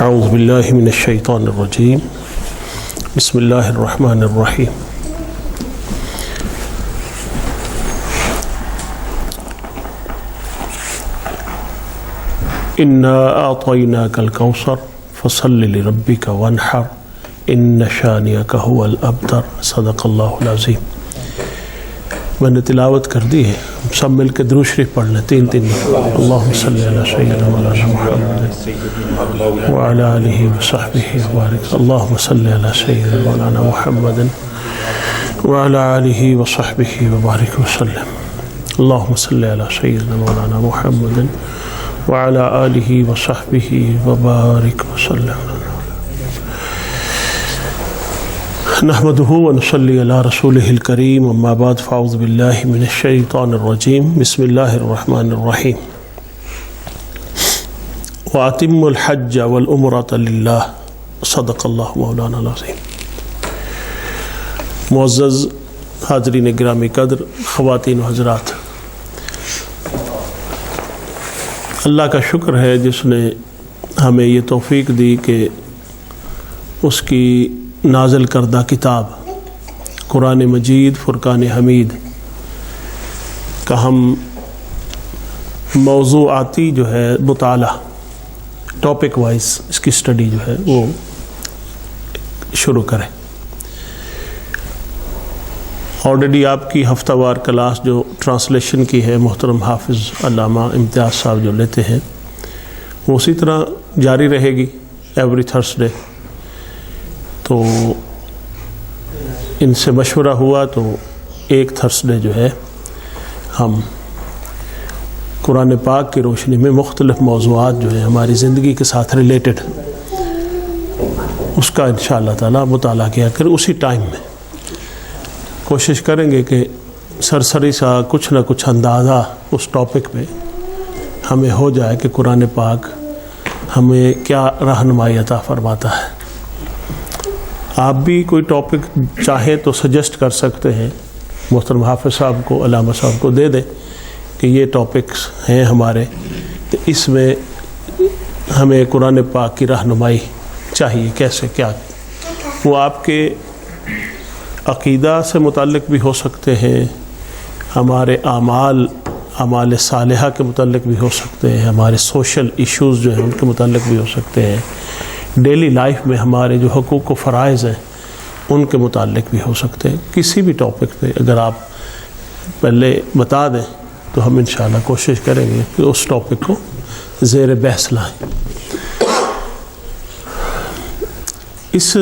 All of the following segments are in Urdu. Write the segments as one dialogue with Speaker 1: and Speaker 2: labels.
Speaker 1: اعوذ باللہ من الشیطان الرجیم بسم اللہ الرحمن الرحیم انا اعطیناک الکوثر فصل لربک وانحر ان شانئک هو الابتر صدق اللہ العظیم۔ میں نے تلاوت کر دی ہے، سب مل کے درود شریف پڑھ لیں تین اللہم صلی علی سیدنا مولانا محمد وعلی آلہ وصحبہ وبارک اللہم صلی علی سیدنا مولانا محمد وعلی آلہ وصحبہ وبارک وسلم اللہم صلی علی سیدنا مولانا محمد وعلی آلہ وصحبہ وبارک وسلم۔ نحمده ونصلي على رسوله الكريم اما بعد فاعوذ بالله من الشيطان الرجيم بسم الله الرحمن الرحيم وأتموا الحج والعمرة لله صدق الله مولانا العظيم۔ معزز حاضرین گرامی قدر، خواتین و حضرات، اللہ کا شکر ہے جس نے ہمیں یہ توفیق دی کہ اس کی نازل کردہ کتاب قرآن مجید فرقان حمید کا ہم موضوعاتی جو ہے مطالعہ ٹاپک وائز اس کی سٹڈی جو ہے وہ شروع کریں۔ آلریڈی آپ کی ہفتہ وار کلاس جو ٹرانسلیشن کی ہے محترم حافظ علامہ امتیاز صاحب جو لیتے ہیں وہ اسی طرح جاری رہے گی ایوری تھرسڈے۔ تو ان سے مشورہ ہوا تو ایک تھرسڈے جو ہے ہم قرآن پاک کی روشنی میں مختلف موضوعات جو ہیں ہماری زندگی کے ساتھ ریلیٹڈ اس کا انشاءاللہ تعالی مطالعہ کیا کریں۔ اسی ٹائم میں کوشش کریں گے کہ سرسری سا کچھ نہ کچھ اندازہ اس ٹاپک پہ ہمیں ہو جائے کہ قرآن پاک ہمیں کیا رہنمائی عطا فرماتا ہے۔ آپ بھی کوئی ٹاپک چاہیں تو سجیسٹ کر سکتے ہیں، محترم حافظ صاحب کو علامہ صاحب کو دے دیں کہ یہ ٹاپکس ہیں ہمارے، تو اس میں ہمیں قرآن پاک کی رہنمائی چاہیے کیسے کیا۔ وہ آپ کے عقیدہ سے متعلق بھی ہو سکتے ہیں، ہمارے اعمال صالحہ کے متعلق بھی ہو سکتے ہیں، ہمارے سوشل ایشوز جو ہیں ان کے متعلق بھی ہو سکتے ہیں، ڈیلی لائف میں ہمارے جو حقوق و فرائض ہیں ان کے متعلق بھی ہو سکتے ہیں۔ کسی بھی ٹاپک پہ اگر آپ پہلے بتا دیں تو ہم انشاءاللہ کوشش کریں گے کہ اس ٹاپک کو زیر بحث لائیں۔ اس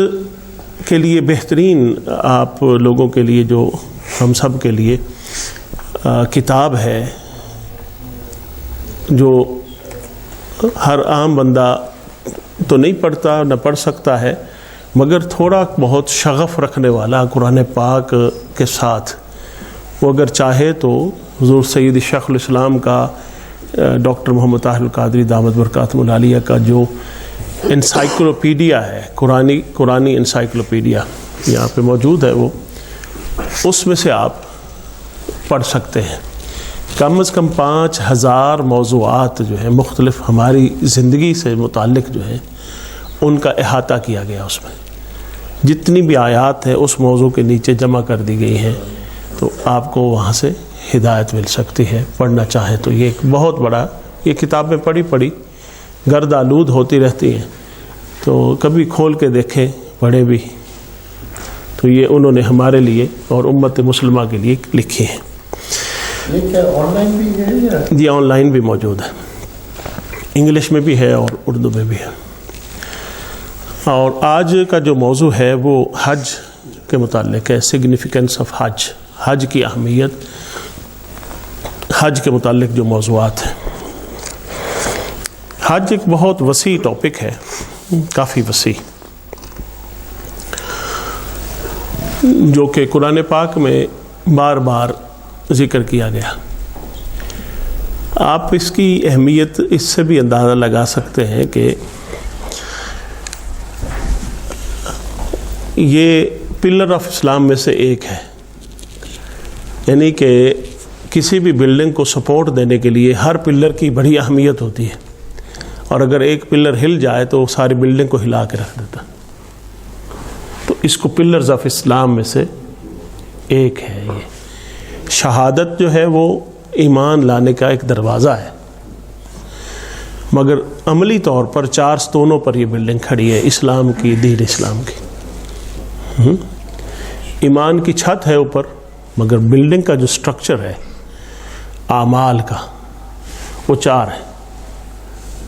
Speaker 1: کے لیے بہترین آپ لوگوں کے لیے جو ہم سب کے لیے کتاب ہے جو ہر عام بندہ تو نہیں پڑھتا نہ پڑھ سکتا ہے، مگر تھوڑا بہت شغف رکھنے والا قرآن پاک کے ساتھ وہ اگر چاہے تو حضور سید شیخ الاسلام کا ڈاکٹر محمد طاہر القادری دامت برکاتہ العالیہ کا جو انسائکلوپیڈیا ہے، قرآنی انسائکلوپیڈیا یہاں پہ موجود ہے، وہ اس میں سے آپ پڑھ سکتے ہیں۔ کم از کم 5000 موضوعات جو ہیں مختلف ہماری زندگی سے متعلق جو ہیں ان کا احاطہ کیا گیا، اس میں جتنی بھی آیات ہیں اس موضوع کے نیچے جمع کر دی گئی ہیں، تو آپ کو وہاں سے ہدایت مل سکتی ہے پڑھنا چاہیں تو۔ یہ ایک بہت بڑا، یہ کتابیں پڑھی گرد آلود ہوتی رہتی ہیں، تو کبھی کھول کے دیکھیں پڑھیں بھی، تو یہ انہوں نے ہمارے لیے اور امت مسلمہ کے لیے لکھی ہیں۔
Speaker 2: یہ کیا آن لائن بھی ہے؟
Speaker 1: جی آن لائن بھی موجود ہے، انگلش میں بھی ہے اور اردو میں بھی ہے۔ اور آج کا جو موضوع ہے وہ حج کے متعلق ہے، سگنیفیکنس آف حج، حج کی اہمیت، حج کے متعلق جو موضوعات ہیں۔ حج ایک بہت وسیع ٹاپک ہے، کافی وسیع، جو کہ قرآن پاک میں بار بار ذکر کیا گیا۔ آپ اس کی اہمیت اس سے بھی اندازہ لگا سکتے ہیں کہ یہ پلر آف اسلام میں سے ایک ہے، یعنی کہ کسی بھی بلڈنگ کو سپورٹ دینے کے لیے ہر پلر کی بڑی اہمیت ہوتی ہے، اور اگر ایک پلر ہل جائے تو وہ ساری بلڈنگ کو ہلا کے رکھ دیتا. تو اس کو پلرز آف اسلام میں سے ایک ہے. یہ شہادت جو ہے وہ ایمان لانے کا ایک دروازہ ہے، مگر عملی طور پر 4 ستونوں پر یہ بلڈنگ کھڑی ہے اسلام کی، دین اسلام کی. ایمان کی چھت ہے اوپر، مگر بلڈنگ کا جو سٹرکچر ہے اعمال کا وہ 4 ہے: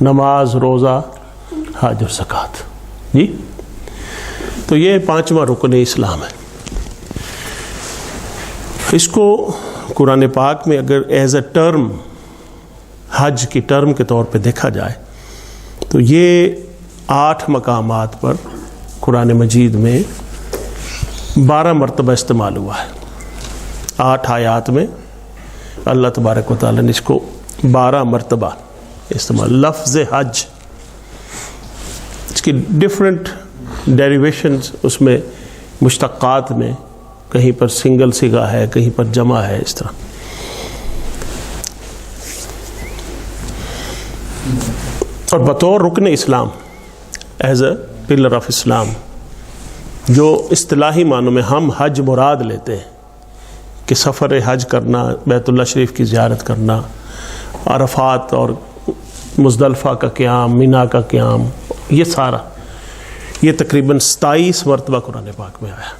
Speaker 1: نماز، روزہ، حج اور زکوٰۃ. جی تو یہ 5واں رکن اسلام ہے. اس کو قرآن پاک میں اگر ایز اے ٹرم، حج کی ٹرم کے طور پہ دیکھا جائے تو یہ 8 مقامات پر قرآن مجید میں 12 مرتبہ استعمال ہوا ہے. 8 آیات میں اللہ تبارک و تعالیٰ نے اس کو 12 مرتبہ استعمال. لفظ حج، اس کی ڈفرینٹ ڈیریویشنز اس میں مشتقات میں، کہیں پر سنگل صیغہ ہے، کہیں پر جمع ہے، اس طرح. اور بطور رکن اسلام، ایز اے پلر آف اسلام، جو اصطلاحی معنوں میں ہم حج مراد لیتے ہیں کہ سفر حج کرنا، بیت اللہ شریف کی زیارت کرنا، عرفات اور مزدلفہ کا قیام، مینا کا قیام، یہ سارا، یہ تقریباً 27 مرتبہ قرآن پاک میں آیا،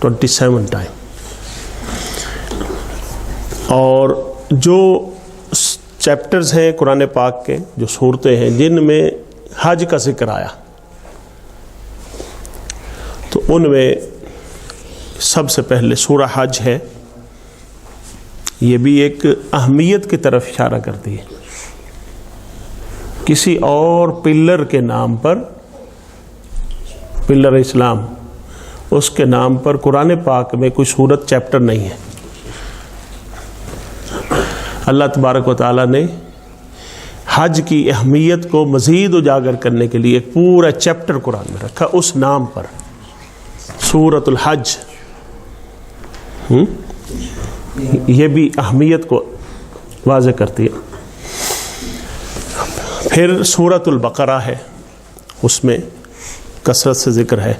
Speaker 1: 27 ٹائم. اور جو چیپٹرز ہیں قرآن پاک کے، جو صورتیں ہیں جن میں حج کا ذکر آیا، تو ان میں سب سے پہلے سورہ حج ہے. یہ بھی ایک اہمیت کی طرف اشارہ کرتی ہے. کسی اور پلر کے نام پر، پلر اسلام، اس کے نام پر قرآن پاک میں کوئی سورت چیپٹر نہیں ہے. اللہ تبارک و تعالیٰ نے حج کی اہمیت کو مزید اجاگر کرنے کے لیے ایک پورا چیپٹر قرآن میں رکھا اس نام پر، سورۃ الحج. یہ بھی اہمیت کو واضح کرتی ہے. پھر سورۃ البقرہ ہے، اس میں کثرت سے ذکر ہے.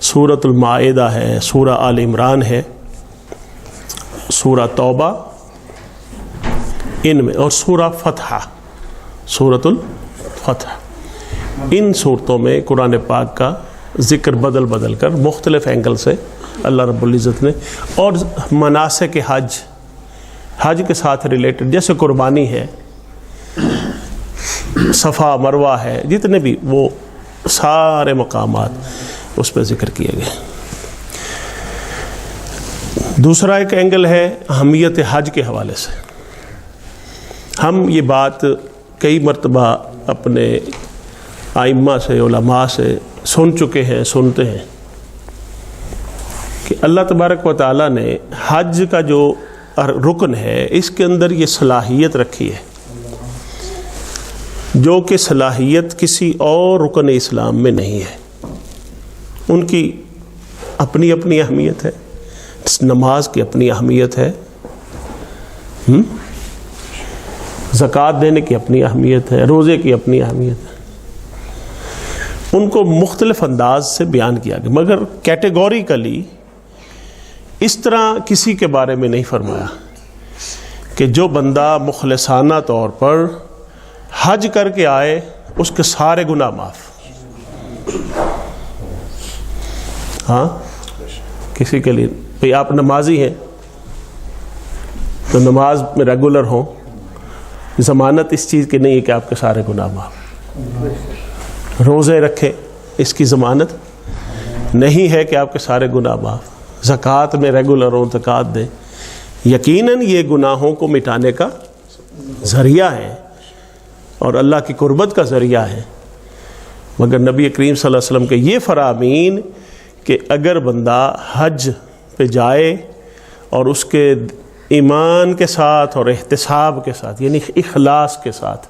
Speaker 1: سورۃ المائدہ ہے، سورہ آل عمران ہے، سورہ توبہ، ان میں، اور سورہ فتح، سورۃ الفتح. ان صورتوں میں قرآن پاک کا ذکر بدل بدل کر مختلف اینگل سے اللہ رب العزت نے، اور مناسک حج، حج کے ساتھ ریلیٹڈ، جیسے قربانی ہے، صفا مروہ ہے، جتنے بھی وہ سارے مقامات اس پہ ذکر کیے گئے. دوسرا ایک اینگل ہے اہمیت حج کے حوالے سے. ہم یہ بات کئی مرتبہ اپنے ائمہ سے، علماء سے سن چکے ہیں، سنتے ہیں کہ اللہ تبارک و تعالیٰ نے حج کا جو رکن ہے اس کے اندر یہ صلاحیت رکھی ہے، جو کہ صلاحیت کسی اور رکن اسلام میں نہیں ہے. ان کی اپنی اپنی اہمیت ہے. نماز کی اپنی اہمیت ہے، زکوٰۃ دینے کی اپنی اہمیت ہے، روزے کی اپنی اہمیت ہے. ان کو مختلف انداز سے بیان کیا گیا، مگر کیٹیگوریکلی اس طرح کسی کے بارے میں نہیں فرمایا کہ جو بندہ مخلصانہ طور پر حج کر کے آئے اس کے سارے گناہ معاف. ہاں، کسی کے لیے بھئی آپ نمازی ہیں تو نماز میں ریگولر ہوں، ضمانت اس چیز کی نہیں ہے کہ آپ کے سارے گناہ معاف. روزے رکھیں، اس کی ضمانت نہیں ہے کہ آپ کے سارے گناہ معاف. زکوٰۃ میں ریگولر ہوں، زکوٰۃ دیں. یقیناً یہ گناہوں کو مٹانے کا ذریعہ ہے اور اللہ کی قربت کا ذریعہ ہے، مگر نبی کریم صلی اللہ علیہ وسلم کے یہ فرامین کہ اگر بندہ حج پہ جائے اور اس کے ایمان کے ساتھ اور احتساب کے ساتھ، یعنی اخلاص کے ساتھ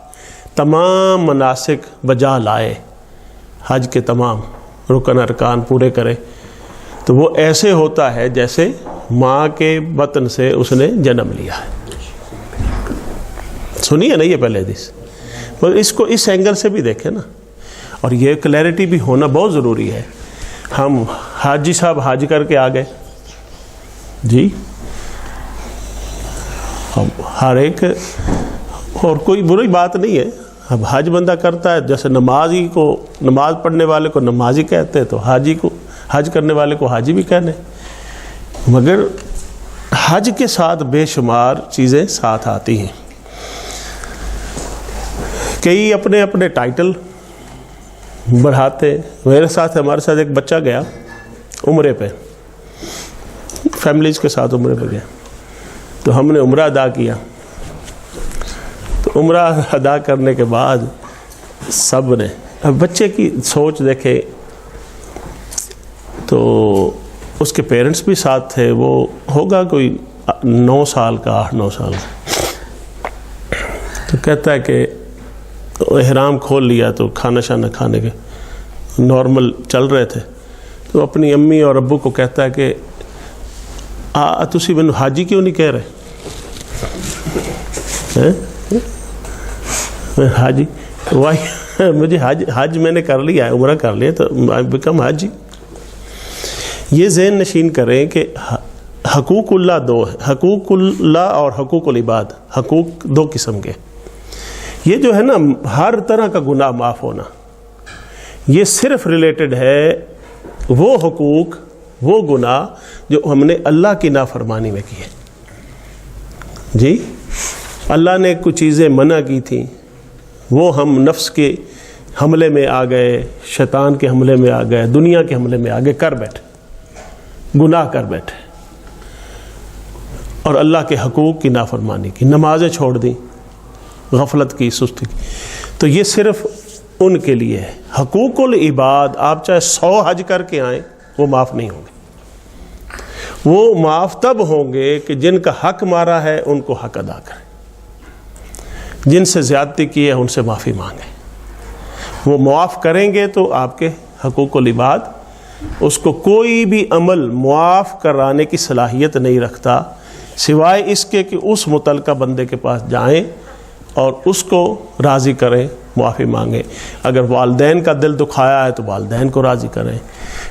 Speaker 1: تمام مناسک بجا لائے، حج کے تمام رکن ارکان پورے کرے، تو وہ ایسے ہوتا ہے جیسے ماں کے بطن سے اس نے جنم لیا ہے. سنیے نا یہ پہلے حدیث، مگر اس کو اس اینگل سے بھی دیکھیں نا، اور یہ کلیئرٹی بھی ہونا بہت ضروری ہے. ہم حاجی صاحب حج کر کے آ گئے جی، ہر ایک، اور کوئی بری بات نہیں ہے. اب حج بندہ کرتا ہے، جیسے نمازی کو، نماز پڑھنے والے کو نمازی کہتے ہیں، تو حاجی کو، حج کرنے والے کو حاجی بھی کہنے. مگر حج کے ساتھ بے شمار چیزیں ساتھ آتی ہیں. کئی اپنے اپنے ٹائٹل بڑھاتے. میرے ساتھ، ہمارے ساتھ ایک بچہ گیا عمرے پہ، فیملیز کے ساتھ عمرے پہ گیا، تو ہم نے عمرہ ادا کیا. تو عمرہ ادا کرنے کے بعد سب نے، اب بچے کی سوچ دیکھے تو اس کے پیرنٹس بھی ساتھ تھے. وہ ہوگا کوئی 9 سال کا، 8-9 سال کا. تو کہتا ہے کہ احرام کھول لیا تو کھانا شانا کھانے کے نارمل چل رہے تھے. تو اپنی امی اور ابو کو کہتا ہے کہ تسی مینوں حاجی کیوں نہیں کہہ رہے؟ حاجی وائی، مجھے حج میں نے کر لیا ہے، عمرہ کر لیا، تو آئی بیکم حاجی. یہ ذہن نشین کریں کہ حقوق اللہ دو ہے، حقوق اللہ اور حقوق العباد. حقوق 2 قسم کے. یہ جو ہے نا ہر طرح کا گناہ معاف ہونا، یہ صرف ریلیٹڈ ہے وہ حقوق، وہ گناہ جو ہم نے اللہ کی نافرمانی میں کیے. جی، اللہ نے کچھ چیزیں منع کی تھیں، وہ ہم نفس کے حملے میں آ گئے، شیطان کے حملے میں آ گئے، دنیا کے حملے میں آ گئے، کر بیٹھے، گناہ کر بیٹھے، اور اللہ کے حقوق کی نافرمانی کی، نمازیں چھوڑ دیں، غفلت کی، سستی کی. تو یہ صرف ان کے لیے ہے. حقوق العباد آپ چاہے 100 حج کر کے آئیں، وہ معاف نہیں ہوں گے. وہ معاف تب ہوں گے کہ جن کا حق مارا ہے ان کو حق ادا کریں، جن سے زیادتی کی ہے ان سے معافی مانگیں. وہ معاف کریں گے تو آپ کے حقوق العباد، اس کو کوئی بھی عمل معاف کرانے کی صلاحیت نہیں رکھتا سوائے اس کے کہ اس متعلقہ بندے کے پاس جائیں اور اس کو راضی کریں، معافی مانگیں. اگر والدین کا دل دکھایا ہے تو والدین کو راضی کریں.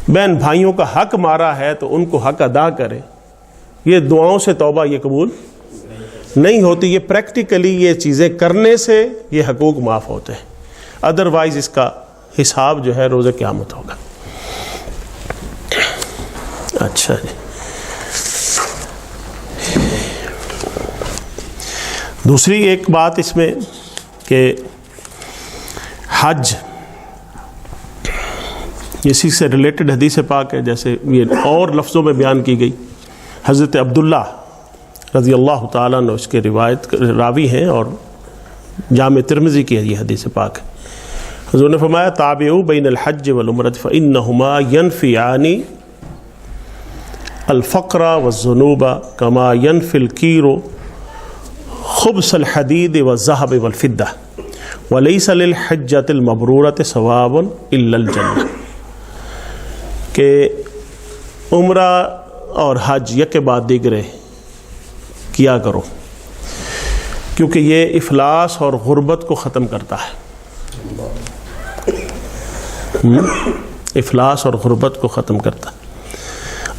Speaker 1: بہن بھائیوں کا حق مارا ہے تو ان کو حق ادا کریں. یہ دعاؤں سے توبہ یہ قبول نہیں ہوتی. یہ پریکٹیکلی یہ چیزیں کرنے سے یہ حقوق معاف ہوتے ہیں. ادروائز اس کا حساب جو ہے روز قیامت ہوگا. اچھا جی، دوسری ایک بات اس میں کہ حج اسی سے ریلیٹڈ حدیث پاک ہے، جیسے یہ اور لفظوں میں بیان کی گئی. حضرت عبداللہ رضی اللہ تعالیٰ عنہ اس کے روایت راوی ہیں، اور جامع ترمذی کی ہے یہ حدیث پاک. حضور نے فرمایا تابعوا بین الحج والعمرۃ فإنہما ینفیان الفقر والذنوب کما ینفی الکیر خبث الحدید والذہب والفدہ ولیس للحجۃ المبرورۃ ثواب الا الجنہ. کہ عمرہ اور حج یک بعد دیگرے کیا کرو، کیونکہ یہ افلاس اور غربت کو ختم کرتا ہے. افلاس اور غربت کو ختم کرتا ہے،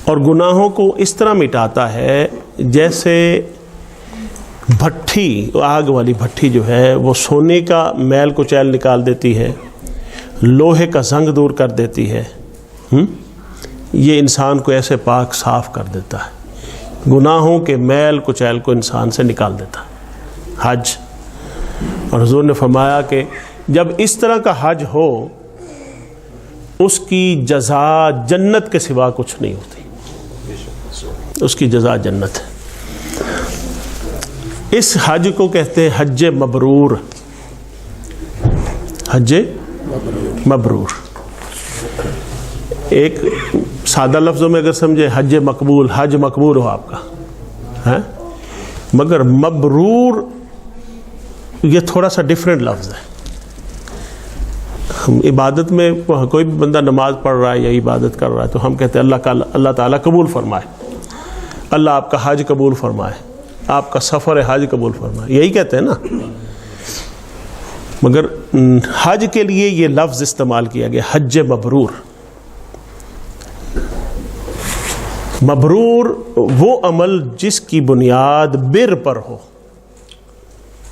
Speaker 1: اور گناہوں کو اس طرح مٹاتا ہے جیسے بھٹی، آگ والی بھٹی جو ہے وہ سونے کا میل کچیل نکال دیتی ہے، لوہے کا زنگ دور کر دیتی ہے. یہ انسان کو ایسے پاک صاف کر دیتا ہے، گناہوں کے میل کچیل کو انسان سے نکال دیتا ہے حج. اور حضور نے فرمایا کہ جب اس طرح کا حج ہو اس کی جزا جنت کے سوا کچھ نہیں ہوتی، اس کی جزا جنت ہے. اس حج کو کہتے ہیں حج مبرور. حج مبرور ایک سادہ لفظوں میں اگر سمجھے حج مقبول، حج مقبول ہو آپ کا ہے، مگر مبرور یہ تھوڑا سا ڈیفرنٹ لفظ ہے. ہم عبادت میں کوئی بھی بندہ نماز پڑھ رہا ہے یا عبادت کر رہا ہے تو ہم کہتے ہیں اللہ تعالیٰ قبول فرمائے، اللہ آپ کا حج قبول فرمائے، آپ کا سفر حج قبول فرمائے، یہی کہتے ہیں نا. مگر حج کے لیے یہ لفظ استعمال کیا گیا، حج مبرور۔ مبرور وہ عمل جس کی بنیاد بر پر ہو،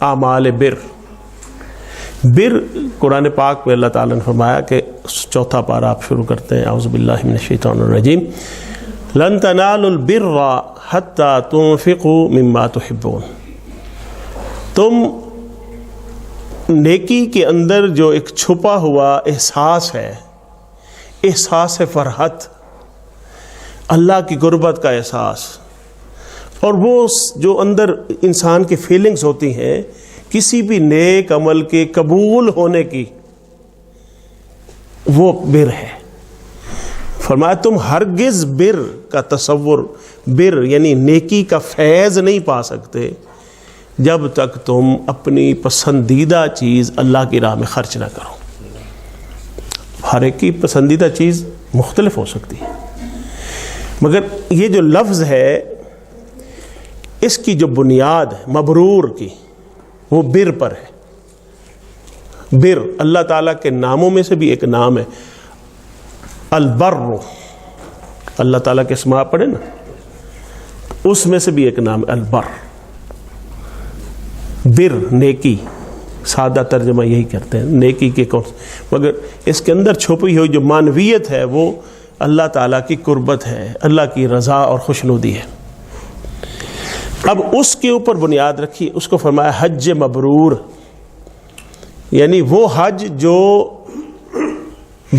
Speaker 1: اعمال بر۔ بر قرآن پاک میں اللہ تعالیٰ نے فرمایا کہ چوتھا پارہ آپ شروع کرتے ہیں، اعوذ باللہ من الشیطان الرجیم، لن تنالوا البر حتی تنفقوا مما تحبون۔ تم نیکی کے اندر جو ایک چھپا ہوا احساس ہے، احساس فرحت، اللہ کی قربت کا احساس، اور وہ جو اندر انسان کی فیلنگز ہوتی ہیں کسی بھی نیک عمل کے قبول ہونے کی، وہ بر ہے۔ فرمایا تم ہرگز بر کا تصور، بر یعنی نیکی کا فیض نہیں پا سکتے جب تک تم اپنی پسندیدہ چیز اللہ کی راہ میں خرچ نہ کرو۔ ہر ایک کی پسندیدہ چیز مختلف ہو سکتی ہے، مگر یہ جو لفظ ہے اس کی جو بنیاد ہے مبرور کی، وہ بر پر ہے۔ بر اللہ تعالیٰ کے ناموں میں سے بھی ایک نام ہے، البر۔ اللہ تعالیٰ کے اسماء پڑھے نا، اس میں سے بھی ایک نام ہے البر۔ بر نیکی، سادہ ترجمہ یہی کرتے ہیں نیکی کے کون، مگر اس کے اندر چھپی ہوئی جو معنویت ہے وہ اللہ تعالیٰ کی قربت ہے، اللہ کی رضا اور خوشنودی ہے۔ اب اس کے اوپر بنیاد رکھی، اس کو فرمایا حج مبرور، یعنی وہ حج جو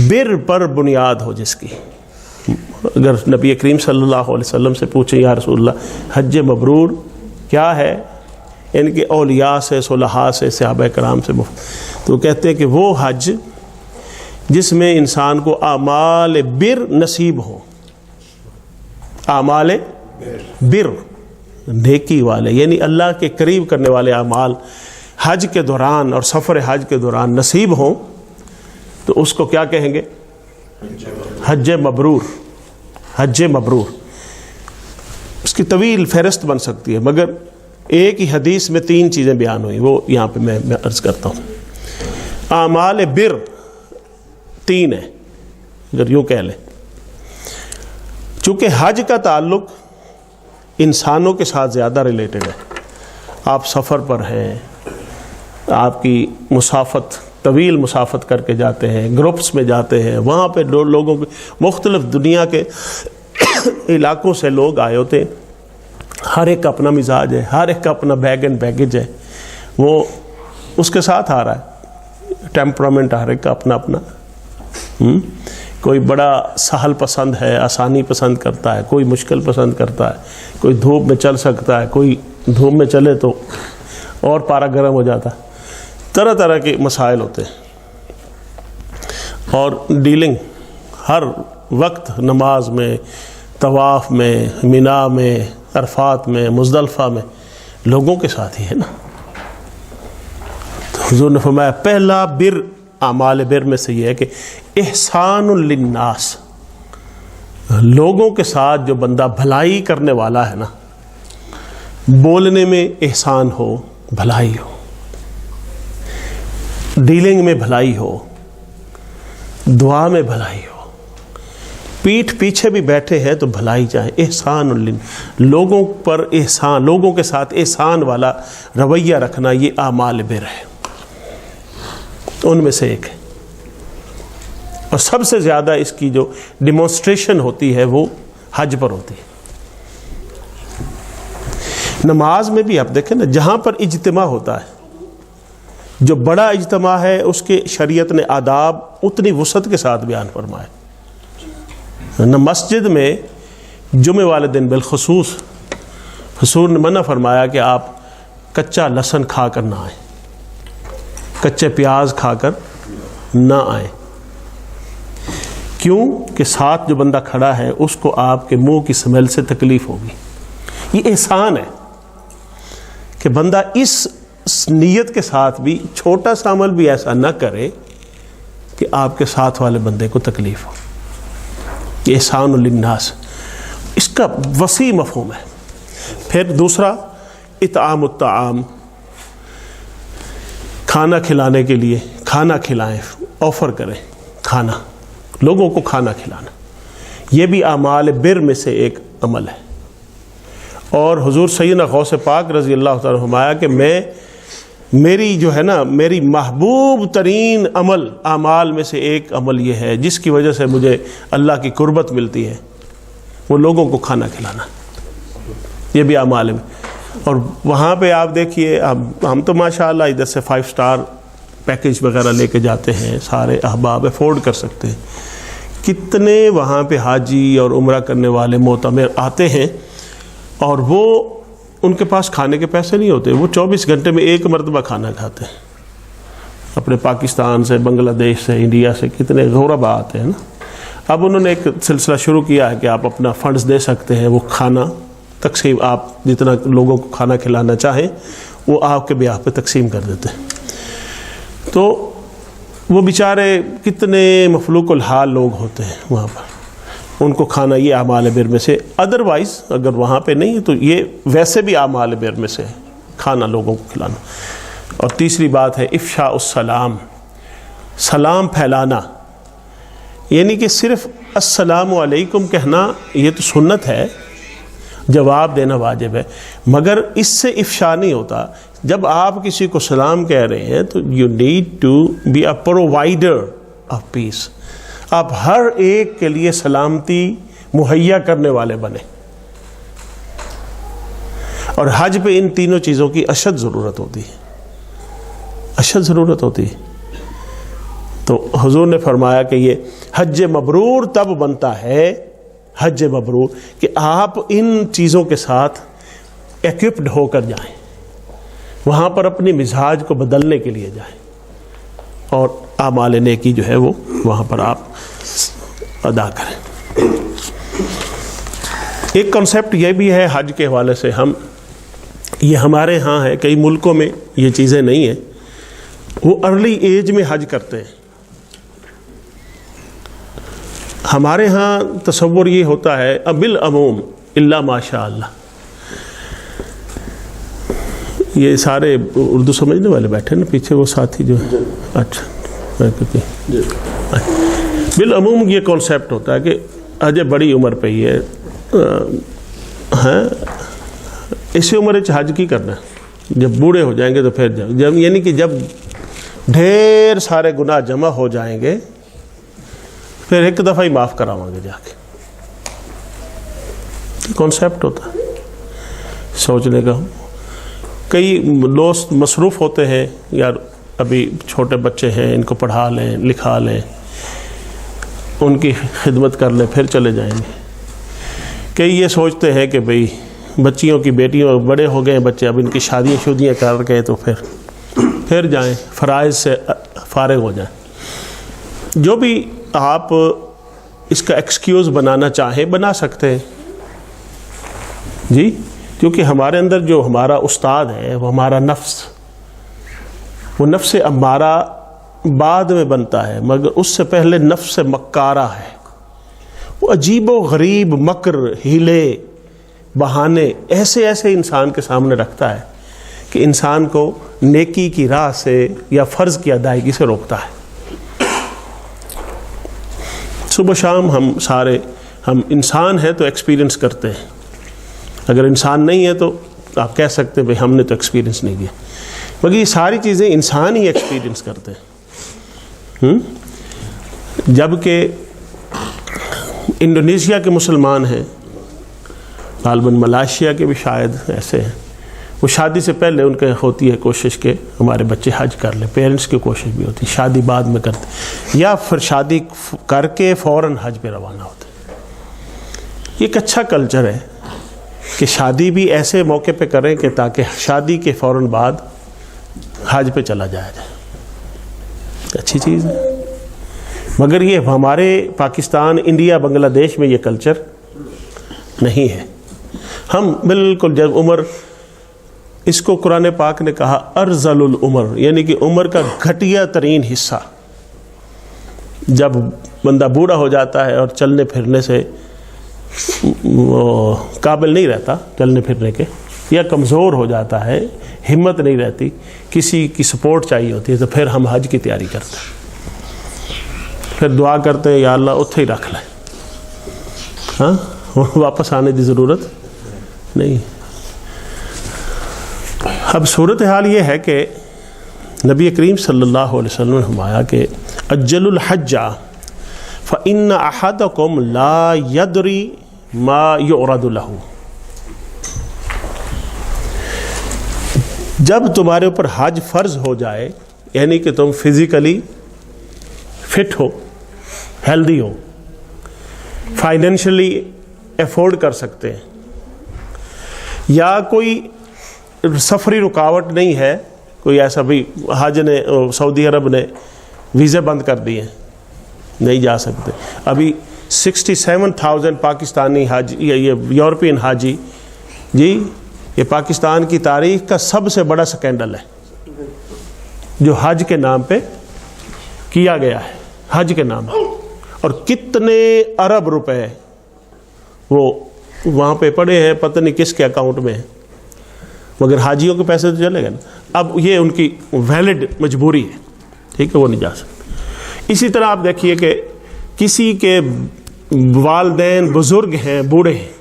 Speaker 1: بر پر بنیاد ہو جس کی۔ اگر نبی کریم صلی اللہ علیہ وسلم سے پوچھیں یا رسول اللہ حج مبرور کیا ہے، ان کے اولیاء سے، صلحاء سے، صحابہ کرام سے تو کہتے ہیں کہ وہ حج جس میں انسان کو اعمال بر نصیب ہو، اعمال بر نیکی والے، یعنی اللہ کے قریب کرنے والے اعمال حج کے دوران اور سفر حج کے دوران نصیب ہوں، تو اس کو کیا کہیں گے؟ حج مبرور۔ حج مبرور اس کی طویل فہرست بن سکتی ہے، مگر ایک ہی حدیث میں 3 چیزیں بیان ہوئی، وہ یہاں پہ میں عرض کرتا ہوں۔ اعمال بر 3 ہیں، اگر یوں کہہ لیں، چونکہ حج کا تعلق انسانوں کے ساتھ زیادہ ریلیٹڈ ہے۔ آپ سفر پر ہیں، آپ کی مسافت، طویل مسافت کر کے جاتے ہیں، گروپس میں جاتے ہیں، وہاں پہ لوگوں کے مختلف دنیا کے علاقوں سے لوگ آئے ہوتے ہیں، ہر ایک کا اپنا مزاج ہے، ہر ایک کا اپنا بیگ اینڈ بیگیج ہے، وہ اس کے ساتھ آ رہا ہے، ٹیمپرامنٹ ہر ایک کا اپنا اپنا۔ کوئی بڑا سہل پسند ہے، آسانی پسند کرتا ہے، کوئی مشکل پسند کرتا ہے، کوئی دھوپ میں چل سکتا ہے، کوئی دھوپ میں چلے تو اور پارا گرم ہو جاتا ہے، طرح طرح کے مسائل ہوتے ہیں، اور ڈیلنگ ہر وقت نماز میں، طواف میں، مینا میں، عرفات میں، مزدلفہ میں لوگوں کے ساتھ ہی ہے نا۔ تو حضور نے فرمایا پہلا بر، اعمال بر میں سے یہ ہے کہ احسان للناس، لوگوں کے ساتھ جو بندہ بھلائی کرنے والا ہے نا، بولنے میں احسان ہو، بھلائی ہو، ڈیلنگ میں بھلائی ہو، دعا میں بھلائی ہو، پیٹھ پیچھے بھی بیٹھے ہیں تو بھلائی چاہے، احسان لوگوں پر احسان، لوگوں کے ساتھ احسان والا رویہ رکھنا، یہ اعمال بر ہے، ان میں سے ایک ہے۔ اور سب سے زیادہ اس کی جو ڈیمونسٹریشن ہوتی ہے وہ حج پر ہوتی ہے۔ نماز میں بھی آپ دیکھیں نا، جہاں پر اجتماع ہوتا ہے، جو بڑا اجتماع ہے اس کے شریعت نے آداب اتنی وسعت کے ساتھ بیان فرمائے۔ نہ مسجد میں جمعہ والے دن بالخصوص حضور نے منع فرمایا کہ آپ کچا لہسن کھا کر نہ آئیں، کچے پیاز کھا کر نہ آئیں۔ کیوں کہ ساتھ جو بندہ کھڑا ہے اس کو آپ کے منہ کی سمیل سے تکلیف ہوگی۔ یہ احسان ہے کہ بندہ اس نیت کے ساتھ بھی چھوٹا سا عمل بھی ایسا نہ کرے کہ آپ کے ساتھ والے بندے کو تکلیف ہو۔ یہ احسان للناس، اس کا وسیع مفہوم ہے۔ پھر دوسرا اطعام الطعام، کھانا کھلانے کے لیے کھانا کھلائیں، آفر کریں کھانا، لوگوں کو کھانا کھلانا، یہ بھی اعمال بر میں سے ایک عمل ہے۔ اور حضور سیدنا غوث پاک رضی اللہ تعالیٰ فرمایا کہ میری جو ہے نا، میری محبوب ترین اعمال میں سے ایک عمل یہ ہے جس کی وجہ سے مجھے اللہ کی قربت ملتی ہے، وہ لوگوں کو کھانا کھلانا، یہ بھی اعمال میں۔ اور وہاں پہ آپ دیکھیے، ہم تو ماشاءاللہ ادھر سے 5 سٹار پیکج وغیرہ لے کے جاتے ہیں، سارے احباب افورڈ کر سکتے ہیں، کتنے وہاں پہ حاجی اور عمرہ کرنے والے معتمر آتے ہیں اور وہ ان کے پاس کھانے کے پیسے نہیں ہوتے، وہ 24 گھنٹے میں ایک مرتبہ کھانا کھاتے ہیں۔ اپنے پاکستان سے، بنگلہ دیش سے، انڈیا سے کتنے غربا آتے ہیں نا۔ اب انہوں نے ایک سلسلہ شروع کیا ہے کہ آپ اپنا فنڈز دے سکتے ہیں، وہ کھانا تقسیم، آپ جتنا لوگوں کو کھانا کھلانا چاہیں وہ آپ کے بیاہ پہ تقسیم کر دیتے ہیں۔ تو وہ بیچارے کتنے مفلوق الحال لوگ ہوتے ہیں وہاں پر، ان کو کھانا، یہ اعمال بر میں سے۔ ادروائز اگر وہاں پہ نہیں ہے تو یہ ویسے بھی اعمال بر میں سے ہے، کھانا لوگوں کو کھلانا۔ اور تیسری بات ہے افشاء السلام، سلام پھیلانا، یعنی کہ صرف السلام علیکم کہنا یہ تو سنت ہے، جواب دینا واجب ہے، مگر اس سے افشا نہیں ہوتا۔ جب آپ کسی کو سلام کہہ رہے ہیں تو you need to be a provider of peace, آپ ہر ایک کے لیے سلامتی مہیا کرنے والے بنے۔ اور حج پہ ان تینوں چیزوں کی اشد ضرورت ہوتی ہے، اشد ضرورت ہوتی ہے۔ تو حضور نے فرمایا کہ یہ حج مبرور تب بنتا ہے، حج مبرور، کہ آپ ان چیزوں کے ساتھ ایکوپڈ ہو کر جائیں، وہاں پر اپنی مزاج کو بدلنے کے لیے جائیں، اور اعمال نیکی جو ہے وہ وہاں پر آپ ادا کریں۔ ایک کنسیپٹ یہ بھی ہے حج کے حوالے سے، یہ ہمارے ہاں ہے، کئی ملکوں میں یہ چیزیں نہیں ہیں، وہ ارلی ایج میں حج کرتے ہیں۔ ہمارے ہاں تصور یہ ہوتا ہے بالعموم الا ماشاء اللہ، یہ سارے اردو سمجھنے والے بیٹھے نا پیچھے، وہ ساتھی جو اچھا، بالعموم یہ کانسیپٹ ہوتا ہے کہ اجے بڑی عمر پہ ہی ہے، اسی عمر حج کی کرنا ہے، جب بوڑھے ہو جائیں گے تو پھر جب، یعنی کہ جب ڈھیر سارے گناہ جمع ہو جائیں گے پھر ایک دفعہ ہی معاف کراؤں گے جا کے، کانسیپٹ ہوتا ہے سوچنے کا۔ کئی دوست مصروف ہوتے ہیں، یار ابھی چھوٹے بچے ہیں، ان کو پڑھا لیں، لکھا لیں، ان کی خدمت کر لیں، پھر چلے جائیں گے۔ کئی یہ سوچتے ہیں کہ بھئی بچیوں کی بیٹیوں بڑے ہو گئے بچے، اب ان کی شادیاں کر گئے تو پھر جائیں، فرائض سے فارغ ہو جائیں۔ جو بھی آپ اس کا ایکسکیوز بنانا چاہیں بنا سکتے ہیں جی، کیونکہ ہمارے اندر جو ہمارا استاد ہے وہ ہمارا نفس، وہ نفس امارہ بعد میں بنتا ہے، مگر اس سے پہلے نفس مکارہ ہے، وہ عجیب و غریب مکر، ہیلے، بہانے ایسے انسان کے سامنے رکھتا ہے کہ انسان کو نیکی کی راہ سے یا فرض کی ادائیگی سے روکتا ہے۔ صبح شام ہم انسان ہیں تو ایکسپیرینس کرتے ہیں، اگر انسان نہیں ہے تو آپ کہہ سکتے ہیں بھئی ہم نے تو ایکسپیرینس نہیں کیا، مگر یہ ساری چیزیں انسان ہی ایکسپیرینس کرتے ہیں۔ جبکہ انڈونیشیا کے مسلمان ہیں، غالباً ملائیشیا کے بھی شاید ایسے ہیں، وہ شادی سے پہلے ان کے ہوتی ہے کوشش کہ ہمارے بچے حج کر لیں، پیرنٹس کی کوشش بھی ہوتی ہے، شادی بعد میں کرتے یا پھر شادی کر کے فوراً حج پہ روانہ ہوتے۔ یہ ایک اچھا کلچر ہے کہ شادی بھی ایسے موقع پہ کریں کہ تاکہ شادی کے فوراً بعد حج پہ چلا جایا جائے، اچھی چیز ہے۔ مگر یہ ہمارے پاکستان، انڈیا، بنگلہ دیش میں یہ کلچر نہیں ہے۔ ہم بالکل جب عمر، اس کو قرآن پاک نے کہا ارذل العمر، یعنی کہ عمر کا گھٹیا ترین حصہ، جب بندہ بوڑھا ہو جاتا ہے اور چلنے پھرنے سے وہ قابل نہیں رہتا چلنے پھرنے کے، یا کمزور ہو جاتا ہے، ہمت نہیں رہتی، کسی کی سپورٹ چاہیے ہوتی ہے، تو پھر ہم حج کی تیاری کرتے ہیں، پھر دعا کرتے ہیں یا اللہ اتھے ہی رکھ لیں، ہاں واپس آنے کی ضرورت نہیں۔ اب صورتحال یہ ہے کہ نبی کریم صلی اللہ علیہ وسلم نے فرمایا کہ اجل الحج فإن أحدكم لا يدري ما يعرض له، جب تمہارے اوپر حج فرض ہو جائے، یعنی کہ تم فزیکلی فٹ ہو، ہیلدی ہو، فائنینشلی افورڈ کر سکتے ہیں، یا کوئی سفری رکاوٹ نہیں ہے، کوئی ایسا بھی حج نے سعودی عرب نے ویزے بند کر دیے ہیں، نہیں جا سکتے۔ ابھی 67,000 پاکستانی حاجی، یہ یورپین حاجی، جی یہ پاکستان کی تاریخ کا سب سے بڑا سکینڈل ہے جو حج کے نام پہ کیا گیا ہے، حج کے نام پہ، اور کتنے ارب روپے وہ وہاں پہ پڑے ہیں، پتہ نہیں کس کے اکاؤنٹ میں ہیں، مگر حاجیوں کے پیسے تو چلے گئے نا۔ اب یہ ان کی ویلڈ مجبوری ہے، ٹھیک ہے، وہ نہیں جا سکتے۔ اسی طرح آپ دیکھیے کہ کسی کے والدین بزرگ ہیں، بوڑھے ہیں،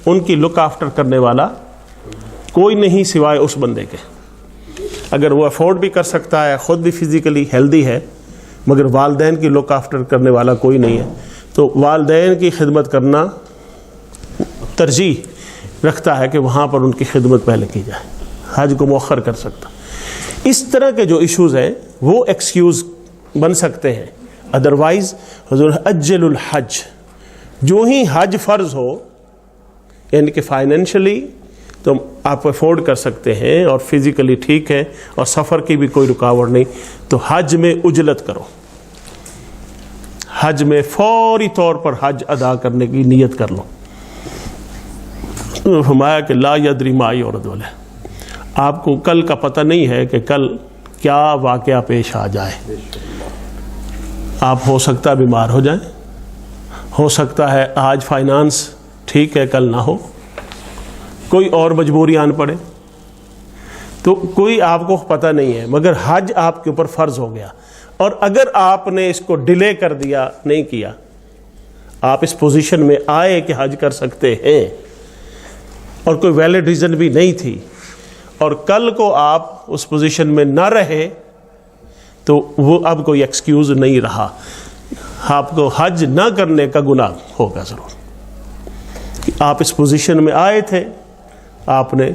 Speaker 1: ان کی لک آفٹر کرنے والا کوئی نہیں سوائے اس بندے کے۔ اگر وہ افورڈ بھی کر سکتا ہے، خود بھی فزیکلی ہیلدی ہے، مگر والدین کی لک آفٹر کرنے والا کوئی نہیں ہے، تو والدین کی خدمت کرنا ترجیح رکھتا ہے کہ وہاں پر ان کی خدمت پہلے کی جائے، حج کو مؤخر کر سکتا۔ اس طرح کے جو ایشوز ہیں وہ ایکسکیوز بن سکتے ہیں، ادروائز حضور اجل الحج، جو ہی حج فرض ہو، یعنی کہ فائنینشلی تو آپ افورڈ کر سکتے ہیں اور فزیکلی ٹھیک ہے اور سفر کی بھی کوئی رکاوٹ نہیں، تو حج میں عجلت کرو، حج میں فوری طور پر حج ادا کرنے کی نیت کر لو۔ فرمایا کہ لا یدری ما یعرض لہ، آپ کو کل کا پتہ نہیں ہے کہ کل کیا واقعہ پیش آ جائے، آپ ہو سکتا ہے بیمار ہو جائیں، ہو سکتا ہے آج فائنانس ٹھیک ہے کل نہ ہو، کوئی اور مجبوری آن پڑے، تو کوئی آپ کو پتہ نہیں ہے، مگر حج آپ کے اوپر فرض ہو گیا، اور اگر آپ نے اس کو ڈیلے کر دیا، نہیں کیا، آپ اس پوزیشن میں آئے کہ حج کر سکتے ہیں اور کوئی ویلڈ ریزن بھی نہیں تھی، اور کل کو آپ اس پوزیشن میں نہ رہے، تو وہ اب کوئی ایکسکیوز نہیں رہا، آپ کو حج نہ کرنے کا گناہ ہوگا ضرور، کہ آپ اس پوزیشن میں آئے تھے، آپ نے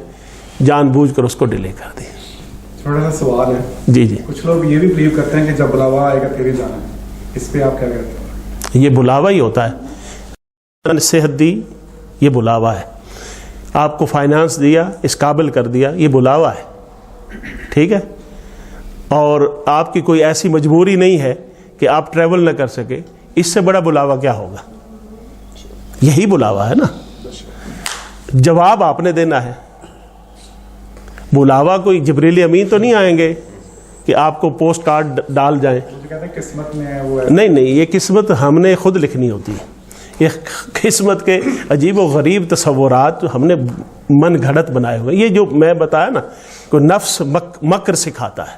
Speaker 1: جان بوجھ کر اس کو ڈیلے کر دیا۔
Speaker 3: تھوڑا سا سوال ہے،
Speaker 1: جی جی،
Speaker 3: کچھ لوگ یہ بھی بلیو کرتے ہیں کہ جب بلاوا آئے گا پھر ہی جانا ہے، اس پہ آپ کیا کہتے ہیں؟
Speaker 1: یہ بلاوا ہی ہوتا ہے، صحت دی یہ بلاوا ہے، آپ کو فائنانس دیا، اس قابل کر دیا، یہ بلاوا ہے، ٹھیک ہے، اور آپ کی کوئی ایسی مجبوری نہیں ہے کہ آپ ٹریول نہ کر سکے، اس سے بڑا بلاوا کیا ہوگا؟ یہی بلاوا ہے نا، جواب آپ نے دینا ہے۔ بلاوا کوئی جبریل امین تو نہیں آئیں گے کہ آپ کو پوسٹ کارڈ ڈال جائیں،
Speaker 3: کہتے ہیں قسمت میں ہے وہ ہے۔
Speaker 1: نہیں نہیں، یہ قسمت ہم نے خود لکھنی ہوتی ہے، یہ قسمت کے عجیب و غریب تصورات ہم نے من گھڑت بنائے ہوئے، یہ جو میں بتایا نا کہ نفس مکر سکھاتا ہے،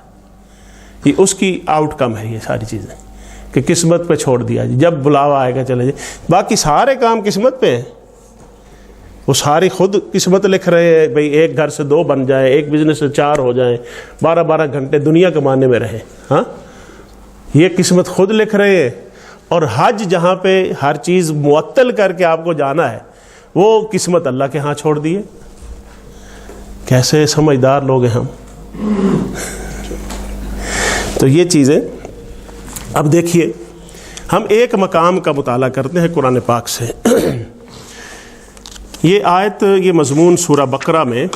Speaker 1: یہ اس کی آؤٹ کم ہے، یہ ساری چیزیں کہ قسمت پہ چھوڑ دیا جی، جب بلاوا آئے گا چلے جائے، باقی سارے کام قسمت پہ ہیں، وہ ساری خود قسمت لکھ رہے ہیں، بھئی ایک گھر سے 2 بن جائیں، ایک بزنس سے 4 ہو جائیں، 12 گھنٹے دنیا کمانے میں رہیں، ہاں یہ قسمت خود لکھ رہے ہیں، اور حج جہاں پہ ہر چیز معطل کر کے آپ کو جانا ہے، وہ قسمت اللہ کے ہاں چھوڑ دیے۔ کیسے سمجھدار لوگ ہیں ہم۔ تو یہ چیزیں، اب دیکھیے ہم ایک مقام کا مطالعہ کرتے ہیں قرآن پاک سے۔ یہ آیت، یہ مضمون سورہ بقرہ میں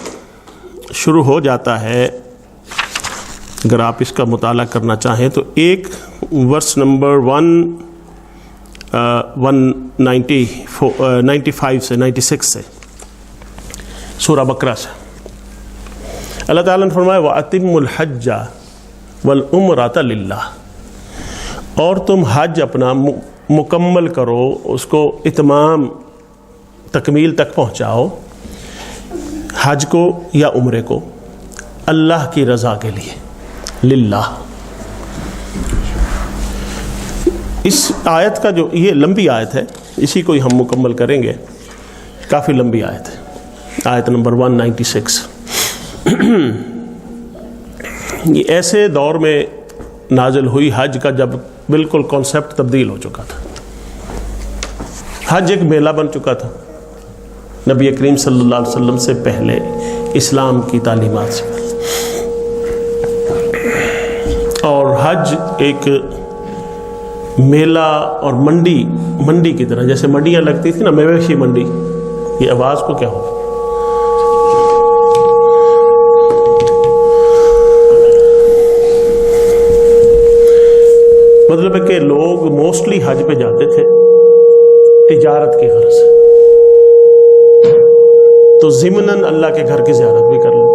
Speaker 1: شروع ہو جاتا ہے، اگر آپ اس کا مطالعہ کرنا چاہیں تو ایک ورس نمبر 195 سے 96 سے سورہ بقرہ سے اللہ تعالیٰ نے فرمایا وَأَتِمُّ الْحَجَّ وَالْعُمْرَةَ لِلَّهِ، اور تم حج اپنا مکمل کرو، اس کو اتمام تکمیل تک پہنچاؤ، حج کو یا عمرے کو اللہ کی رضا کے لیے، للہ. اس آیت کا جو یہ لمبی آیت ہے، اسی کو ہی ہم مکمل کریں گے. کافی لمبی آیت ہے، آیت نمبر 196. یہ ایسے دور میں نازل ہوئی حج کا جب بالکل کانسیپٹ تبدیل ہو چکا تھا. حج ایک میلہ بن چکا تھا نبی کریم صلی اللہ علیہ وسلم سے پہلے، اسلام کی تعلیمات سے پہلے. اور حج ایک میلہ اور منڈی کی طرح، جیسے منڈیاں لگتی تھی نا، مویشی منڈی. یہ آواز کو کیا ہو؟ مطلب ہے کہ لوگ موسٹلی حج پہ جاتے تھے تجارت کی غرض سے، تو ضمناً اللہ کے گھر کی زیارت بھی کر لیں.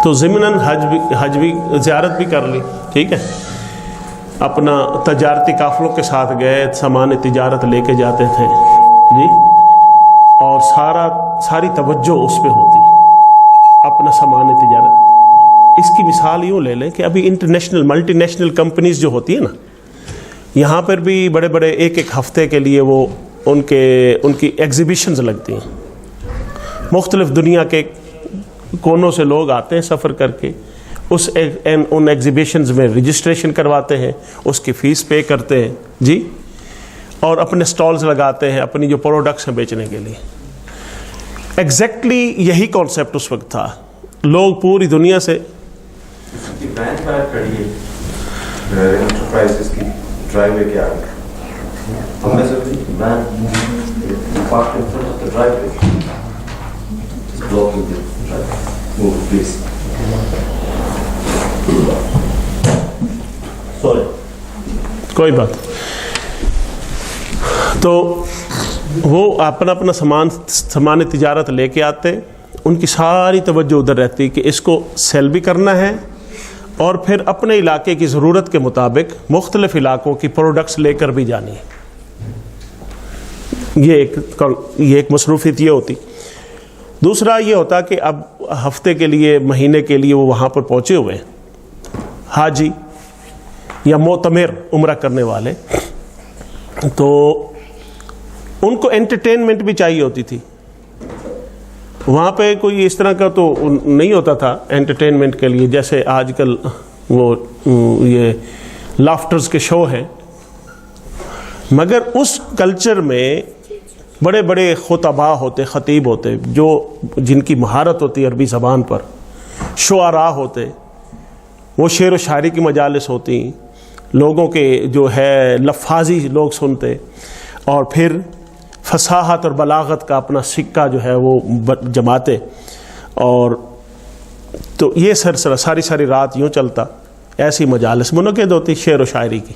Speaker 1: تو ضمناً حج بھی زیارت بھی کر لی. ٹھیک ہے، اپنا تجارتی قافلوں کے ساتھ گئے، سامان تجارت لے کے جاتے تھے جی، اور ساری توجہ اس پہ ہوتی، اپنا سامان تجارت. اس کی مثال یوں لے لیں کہ ابھی انٹرنیشنل ملٹی نیشنل کمپنیز جو ہوتی ہیں نا، یہاں پر بھی بڑے بڑے ایک ہفتے کے لیے وہ ان کی ایگزیبیشنز لگتی ہیں. مختلف دنیا کے کونوں سے لوگ آتے ہیں سفر کر کے، ان ایگزیبیشنز میں رجسٹریشن کرواتے ہیں، اس کی فیس پے کرتے ہیں جی، اور اپنے سٹالز لگاتے ہیں اپنی جو پروڈکٹس ہیں بیچنے کے لیے. ایگزیکٹلی یہی کانسیپٹ اس وقت تھا. لوگ پوری دنیا سے کوئی بات. تو وہ اپنا سامان تجارت لے کے آتے، ان کی ساری توجہ ادھر رہتی کہ اس کو سیل بھی کرنا ہے، اور پھر اپنے علاقے کی ضرورت کے مطابق مختلف علاقوں کی پروڈکٹس لے کر بھی جانی ہے. یہ ایک مصروفیت یہ ہوتی. دوسرا یہ ہوتا کہ اب ہفتے کے لیے، مہینے کے لیے وہ وہاں پر پہنچے ہوئے حاجی یا معتمر، عمرہ کرنے والے، تو ان کو انٹرٹینمنٹ بھی چاہیے ہوتی تھی. وہاں پہ کوئی اس طرح کا تو نہیں ہوتا تھا انٹرٹینمنٹ کے لیے جیسے آج کل وہ یہ لافٹرز کے شو ہیں، مگر اس کلچر میں بڑے بڑے خطباء ہوتے، خطیب ہوتے، جن کی مہارت ہوتی عربی زبان پر، شعراء ہوتے، وہ شعر و شاعری کی مجالس ہوتی، لوگوں کے جو ہے لفاظی لوگ سنتے، اور پھر فصاحت اور بلاغت کا اپنا سکہ جو ہے وہ جماتے. اور تو یہ ساری رات یوں چلتا، ایسی مجالس منعقد ہوتی شعر و شاعری کی.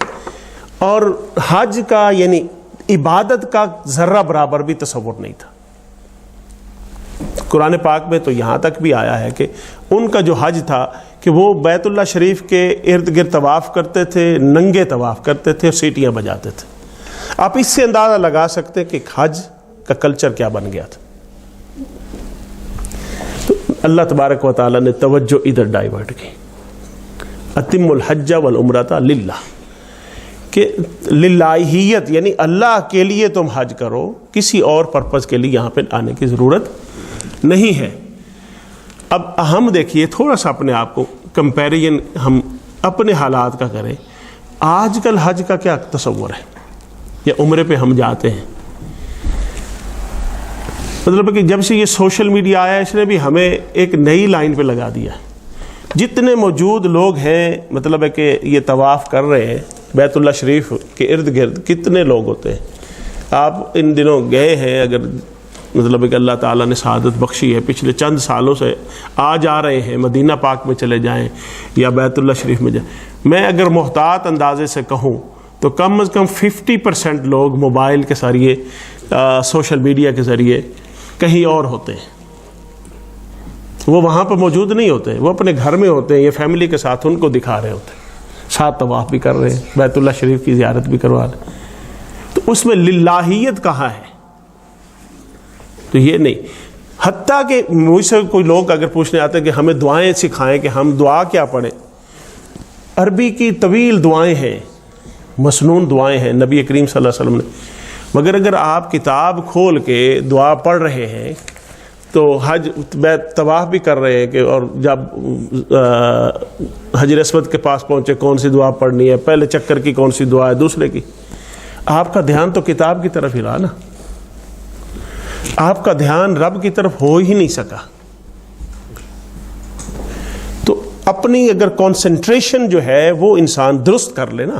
Speaker 1: اور حج کا یعنی عبادت کا ذرہ برابر بھی تصور نہیں تھا. قرآن پاک میں تو یہاں تک بھی آیا ہے کہ ان کا جو حج تھا کہ وہ بیت اللہ شریف کے ارد گرد طواف کرتے تھے، ننگے طواف کرتے تھے اور سیٹیاں بجاتے تھے. آپ اس سے اندازہ لگا سکتے ہیں کہ حج کا کلچر کیا بن گیا تھا. تو اللہ تبارک و تعالیٰ نے توجہ ادھر ڈائیورٹ کی. اتم الحج والعمرۃ للہ، کہ للہیت یعنی اللہ کے لیے تم حج کرو، کسی اور پرپز کے لیے یہاں پہ آنے کی ضرورت نہیں ہے. اب ہم دیکھیے تھوڑا سا اپنے آپ کو کمپیریزن ہم اپنے حالات کا کریں. آج کل حج کا کیا تصور ہے، یا عمرے پہ ہم جاتے ہیں؟ مطلب کہ جب سے یہ سوشل میڈیا آیا اس نے بھی ہمیں ایک نئی لائن پہ لگا دیا. جتنے موجود لوگ ہیں، مطلب ہے کہ یہ طواف کر رہے ہیں بیت اللہ شریف کے ارد گرد، کتنے لوگ ہوتے ہیں. آپ ان دنوں گئے ہیں، اگر مطلب کہ اللہ تعالیٰ نے سعادت بخشی ہے، پچھلے چند سالوں سے آ جا رہے ہیں، مدینہ پاک میں چلے جائیں یا بیت اللہ شریف میں جائیں. میں اگر محتاط اندازے سے کہوں تو کم از کم 50% لوگ موبائل کے ذریعے سوشل میڈیا کے ذریعے کہیں اور ہوتے ہیں، وہ وہاں پر موجود نہیں ہوتے، وہ اپنے گھر میں ہوتے ہیں، یہ فیملی کے ساتھ ان کو دکھا رہے ہوتے ہیں، ساتھ طواف بھی کر رہے ہیں، بیت اللہ شریف کی زیارت بھی کروا رہے ہیں، تو اس میں للہیت کہاں ہے؟ تو یہ نہیں. حتیٰ کہ مجھ سے کوئی لوگ اگر پوچھنے آتے ہیں کہ ہمیں دعائیں سکھائیں کہ ہم دعا کیا پڑھیں، عربی کی طویل دعائیں ہیں، مسنون دعائیں ہیں نبی کریم صلی اللہ علیہ وسلم نے، مگر اگر آپ کتاب کھول کے دعا پڑھ رہے ہیں تو حج طواف بھی کر رہے ہیں کہ اور جب حجر اسود کے پاس پہنچے کون سی دعا پڑھنی ہے، پہلے چکر کی کون سی دعا ہے، دوسرے کی، آپ کا دھیان تو کتاب کی طرف ہی رہا نا، آپ کا دھیان رب کی طرف ہو ہی نہیں سکا. تو اپنی اگر کنسنٹریشن جو ہے وہ انسان درست کر لے نا،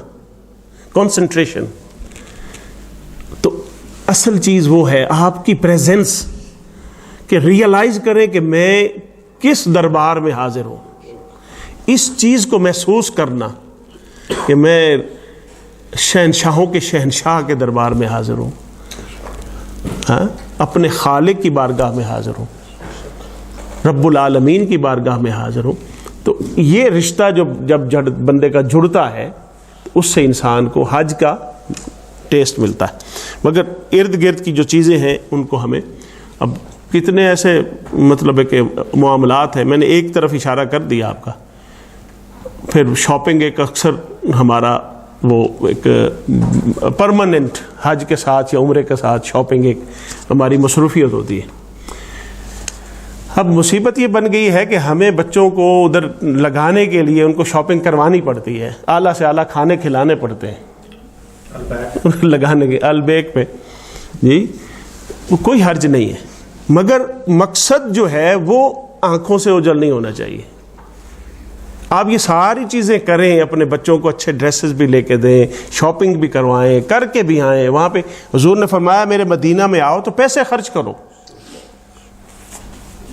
Speaker 1: کنسنٹریشن، تو اصل چیز وہ ہے آپ کی پریزنس، کہ ریئلائز کریں کہ میں کس دربار میں حاضر ہوں، اس چیز کو محسوس کرنا کہ میں شہنشاہوں کے شہنشاہ کے دربار میں حاضر ہوں، ہاں، اپنے خالق کی بارگاہ میں حاضر ہوں، رب العالمین کی بارگاہ میں حاضر ہوں. تو یہ رشتہ جب بندے کا جڑتا ہے اس سے انسان کو حج کا ٹیسٹ ملتا ہے. مگر ارد گرد کی جو چیزیں ہیں ان کو ہمیں، اب کتنے ایسے مطلب ہے کہ معاملات ہیں، میں نے ایک طرف اشارہ کر دیا آپ کا. پھر شاپنگ ایک اکثر ہمارا وہ ایک پرماننٹ حج کے ساتھ یا عمرے کے ساتھ شاپنگ ایک ہماری مصروفیت ہوتی ہے. اب مصیبت یہ بن گئی ہے کہ ہمیں بچوں کو ادھر لگانے کے لیے ان کو شاپنگ کروانی پڑتی ہے، اعلیٰ سے اعلیٰ کھانے کھلانے پڑتے ہیں لگانے کے البیک پہ، جی وہ کوئی حرج نہیں ہے، مگر مقصد جو ہے وہ آنکھوں سے اوجھل نہیں ہونا چاہیے. آپ یہ ساری چیزیں کریں، اپنے بچوں کو اچھے ڈریسز بھی لے کے دیں، شاپنگ بھی کروائیں، کر کے بھی آئیں. وہاں پہ حضور نے فرمایا میرے مدینہ میں آؤ تو پیسے خرچ کرو،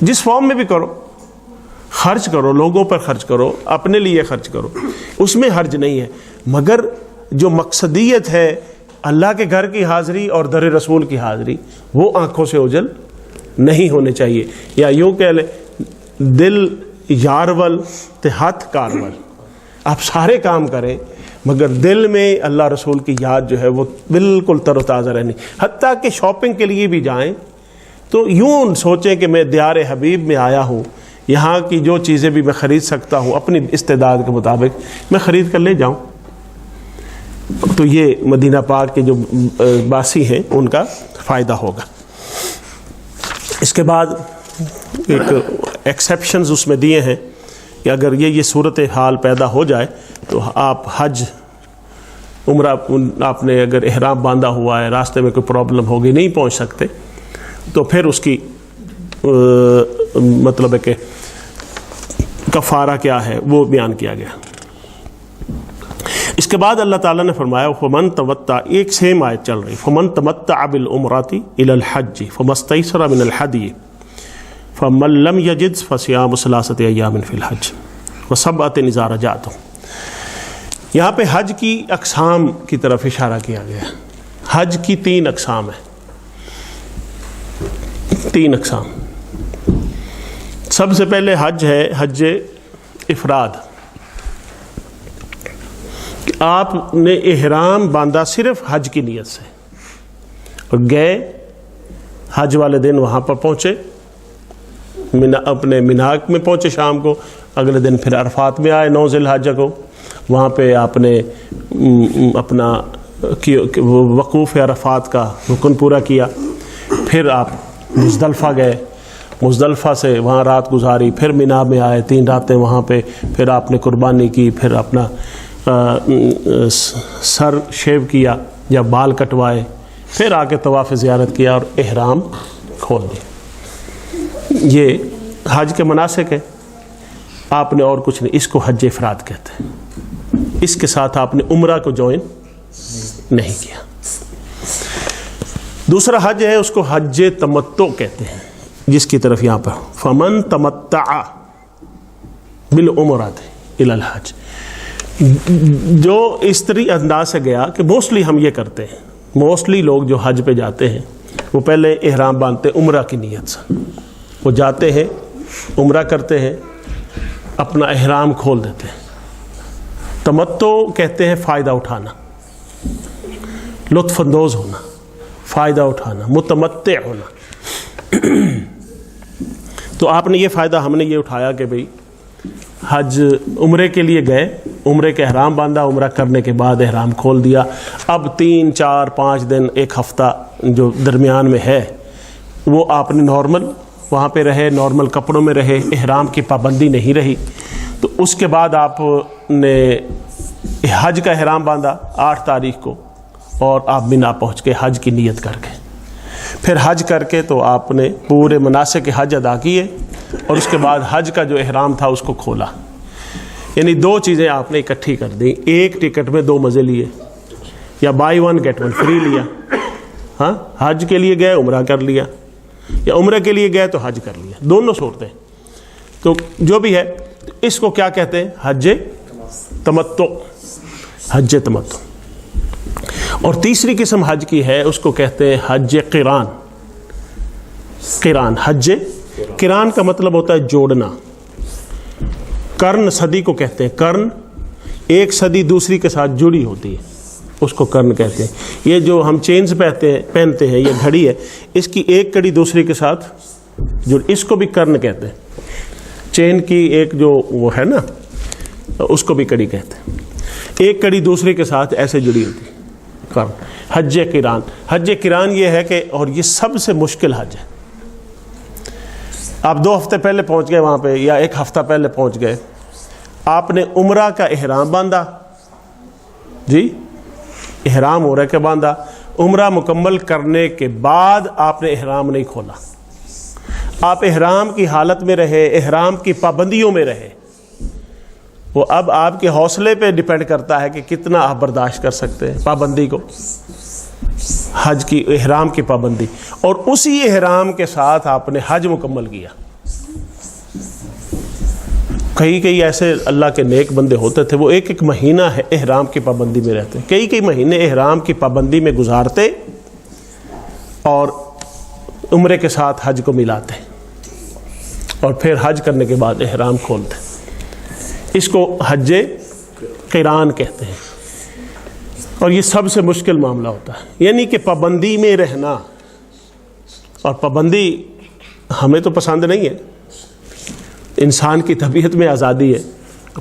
Speaker 1: جس فارم میں بھی کرو، خرچ کرو، لوگوں پر خرچ کرو، اپنے لیے خرچ کرو، اس میں حرج نہیں ہے. مگر جو مقصدیت ہے اللہ کے گھر کی حاضری اور در رسول کی حاضری، وہ آنکھوں سے اوجھل نہیں ہونے چاہیے. یا یوں کہہ لیں دل یارول تے ہاتھ کارول، آپ سارے کام کریں مگر دل میں اللہ رسول کی یاد جو ہے وہ بالکل تر و تازہ رہنی. حتیٰ کہ شاپنگ کے لیے بھی جائیں تو یوں سوچیں کہ میں دیار حبیب میں آیا ہوں، یہاں کی جو چیزیں بھی میں خرید سکتا ہوں اپنی استعداد کے مطابق میں خرید کر لے جاؤں. تو یہ مدینہ پاک کے جو باسی ہیں ان کا فائدہ ہوگا. اس کے بعد ایک ایکسیپشنز اس میں دیے ہیں کہ اگر یہ صورت حال پیدا ہو جائے تو آپ حج عمرہ آپ نے اگر احرام باندھا ہوا ہے، راستے میں کوئی پرابلم ہوگی، نہیں پہنچ سکتے، تو پھر اس کی مطلب ہے کہ کفارہ کیا ہے وہ بیان کیا گیا. اس کے بعد اللہ تعالیٰ نے فرمایا فمن تمتع، ایک سیم آیت چل رہی، فمن تمتع بالعمرۃ الی الحج فما استیسر من الہدی فمن لم یجد فصیام ثلاثۃ ایام فی الحج وسبعۃ اذا رجعتم. یہاں پہ حج کی اقسام کی طرف اشارہ کیا گیا. حج کی 3 اقسام ہیں، 3 اقسام. سب سے پہلے حج ہے حج افراد، آپ نے احرام باندھا صرف حج کی نیت سے اور گئے حج والے دن وہاں پر پہنچے، اپنے مناک میں پہنچے شام کو، اگلے دن پھر عرفات میں آئے 9 ذی الحجہ کو، وہاں پہ آپ نے اپنا وقوف عرفات کا رکن پورا کیا، پھر آپ مزدلفہ گئے، مزدلفہ سے وہاں رات گزاری، پھر مینا میں آئے 3 راتیں وہاں پہ، پھر آپ نے قربانی کی، پھر اپنا سر شیو کیا یا بال کٹوائے، پھر آ کے طواف زیارت کیا اور احرام کھول دیا. یہ حج کے مناسک ہے، آپ نے اور کچھ نہیں، اس کو حج افراد کہتے ہیں. اس کے ساتھ آپ نے عمرہ کو جوائن نہیں کیا. دوسرا حج ہے اس کو حج تمتع کہتے ہیں، جس کی طرف یہاں پر فمن تمتع بالعمرۃ الی الحج، جو اس طرح انداز سے گیا کہ موسٹلی ہم یہ کرتے ہیں، موسٹلی لوگ جو حج پہ جاتے ہیں وہ پہلے احرام باندھتے عمرہ کی نیت سے، وہ جاتے ہیں عمرہ کرتے ہیں، اپنا احرام کھول دیتے ہیں۔ تمتع کہتے ہیں فائدہ اٹھانا، لطف اندوز ہونا، فائدہ اٹھانا، متمتع ہونا۔ تو آپ نے یہ فائدہ، ہم نے یہ اٹھایا کہ بھئی حج عمرے کے لیے گئے، عمرے کے احرام باندھا، عمرہ کرنے کے بعد احرام کھول دیا، اب 3 4 5 دن، ایک ہفتہ جو درمیان میں ہے وہ آپ نے نارمل وہاں پہ رہے، نارمل کپڑوں میں رہے، احرام کی پابندی نہیں رہی۔ تو اس کے بعد آپ نے حج کا احرام باندھا 8 تاریخ کو، اور آپ منا پہنچ کے حج کی نیت کر کے، پھر حج کر کے تو آپ نے پورے مناسک حج ادا کیے، اور اس کے بعد حج کا جو احرام تھا اس کو کھولا۔ یعنی 2 چیزیں آپ نے اکٹھی کر دیں، ایک ٹکٹ میں 2 مزے لیے، یا بائی 1 گیٹ 1 فری لیا۔ ہاں، حج کے لیے گئے عمرہ کر لیا، یا عمرہ کے لیے گئے تو حج کر لیا، دونوں صورتیں۔ تو جو بھی ہے اس کو کیا کہتے ہیں؟ حج تمتع، حج تمتع۔ اور تیسری قسم حج کی ہے، اس کو کہتے ہیں حج قران۔ قران، حج قران کا مطلب ہوتا ہے جوڑنا۔ کرن صدی کو کہتے ہیں، کرن ایک صدی دوسری کے ساتھ جڑی ہوتی ہے، اس کو کرن کہتے ہیں۔ یہ جو ہم چینز پہنتے ہیں، یہ گھڑی ہے، اس کی ایک کڑی دوسری کے ساتھ جڑ، اس کو بھی کرن کہتے ہیں۔ چین کی ایک جو وہ ہے نا، اس کو بھی کڑی کہتے ہیں، ایک کڑی دوسری کے ساتھ ایسے جڑی ہوتی ہے، کرن۔ حج قران، حج قران یہ ہے کہ، اور یہ سب سے مشکل حج ہے۔ آپ 2 ہفتے پہلے پہنچ گئے وہاں پہ، یا 1 ہفتہ پہلے پہنچ گئے، آپ نے عمرہ کا احرام باندھا، جی احرام عمرہ کے باندھا، عمرہ مکمل کرنے کے بعد آپ نے احرام نہیں کھولا، آپ احرام کی حالت میں رہے، احرام کی پابندیوں میں رہے۔ وہ اب آپ کے حوصلے پہ ڈیپینڈ کرتا ہے کہ کتنا آپ برداشت کر سکتے ہیں پابندی کو، حج کی احرام کی پابندی، اور اسی احرام کے ساتھ آپ نے حج مکمل کیا۔ کئی ایسے اللہ کے نیک بندے ہوتے تھے، وہ 1 مہینہ ہے احرام کی پابندی میں رہتے، کئی مہینے احرام کی پابندی میں گزارتے، اور عمرے کے ساتھ حج کو ملاتے، اور پھر حج کرنے کے بعد احرام کھولتے۔ اس کو حج قران کہتے ہیں، اور یہ سب سے مشکل معاملہ ہوتا ہے۔ یعنی کہ پابندی میں رہنا، اور پابندی ہمیں تو پسند نہیں ہے، انسان کی طبیعت میں آزادی ہے،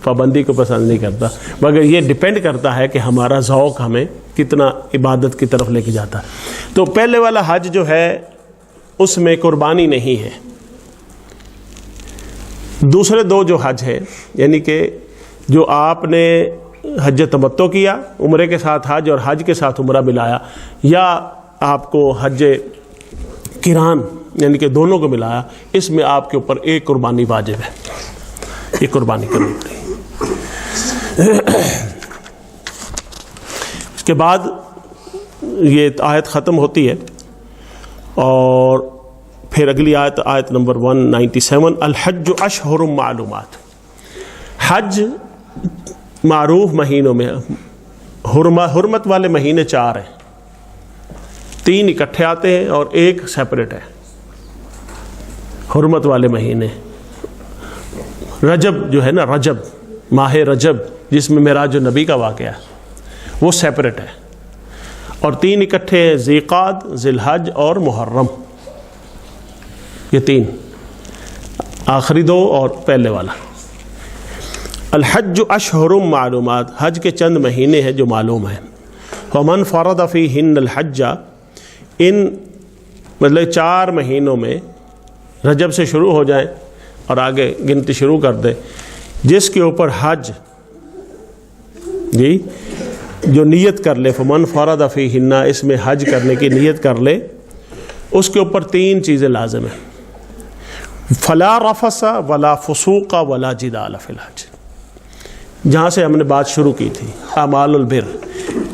Speaker 1: پابندی کو پسند نہیں کرتا، مگر یہ ڈیپینڈ کرتا ہے کہ ہمارا ذوق ہمیں کتنا عبادت کی طرف لے کے جاتا ہے۔ تو پہلے والا حج جو ہے اس میں قربانی نہیں ہے۔ دوسرے 2 جو حج ہے، یعنی کہ جو آپ نے حج تمتع کیا، عمرے کے ساتھ حج اور حج کے ساتھ عمرہ ملایا، یا آپ کو حج قران یعنی کہ دونوں کو ملایا، اس میں آپ کے اوپر ایک قربانی واجب ہے، یہ قربانی کرنی پڑے۔ اس کے بعد یہ آیت ختم ہوتی ہے، اور پھر اگلی آیت نمبر 197، الحج اشہر معلومات۔ حج معروف مہینوں میں، حرمت والے مہینے 4 ہیں، 3 اکٹھے آتے ہیں اور 1 سیپریٹ ہے۔ حرمت والے مہینے، رجب جو ہے نا، رجب، ماہ رجب جس میں معراج النبی کا واقعہ ہے، وہ سیپریٹ ہے، اور 3 اکٹھے ہیں، ذی قعد، ذی الحج اور محرم، یہ 3، آخری 2 اور پہلے والا۔ الحج اشہر معلومات، حج کے چند مہینے ہیں جو معلوم ہیں۔ ومن فرض فیہن الحج، ان مطلب 4 مہینوں میں رجب سے شروع ہو جائیں اور آگے گنتی شروع کر دیں، جس کے اوپر حج جی جو نیت کر لے، فمن فرض فیہن، اس میں حج کرنے کی نیت کر لے، اس کے اوپر 3 چیزیں لازم ہیں، فلا رفث ولا فسوق ولا جدال فی الحج، جہاں سے ہم نے بات شروع کی تھی، اعمال البر،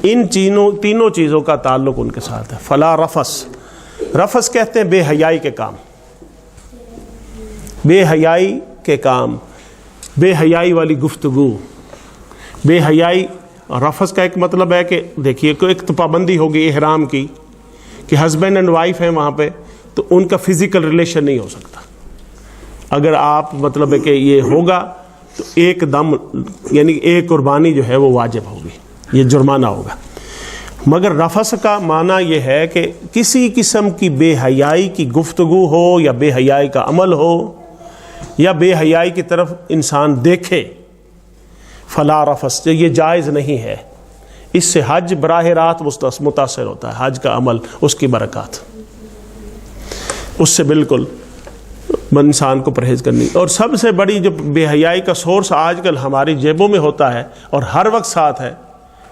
Speaker 1: ان تینوں چیزوں کا تعلق ان کے ساتھ ہے۔ فلا رفث، رفث کہتے ہیں بے حیائی کے کام، بے حیائی کے کام، بے حیائی والی گفتگو، بے حیائی۔ رفث کا ایک مطلب ہے کہ دیکھیے، ایک تو پابندی ہوگی احرام کی کہ کہ ہسبینڈ اینڈ وائف ہیں وہاں پہ تو ان کا فزیکل ریلیشن نہیں ہو سکتا. اگر آپ مطلب ہے کہ یہ ہوگا تو ایک دم یعنی ایک قربانی جو ہے وہ واجب ہوگی, یہ جرمانہ ہوگا. مگر رفث کا معنی یہ ہے کہ کسی قسم کی بے حیائی کی گفتگو ہو یا بے حیائی کا عمل ہو یا بے حیائی کی طرف انسان دیکھے, فلا رفث, یہ جائز نہیں ہے. اس سے حج براہ راست متاثر ہوتا ہے, حج کا عمل, اس کی برکات, اس سے بالکل انسان کو پرہیز کرنی. اور سب سے بڑی جو بے حیائی کا سورس آج کل ہماری جیبوں میں ہوتا ہے اور ہر وقت ساتھ ہے,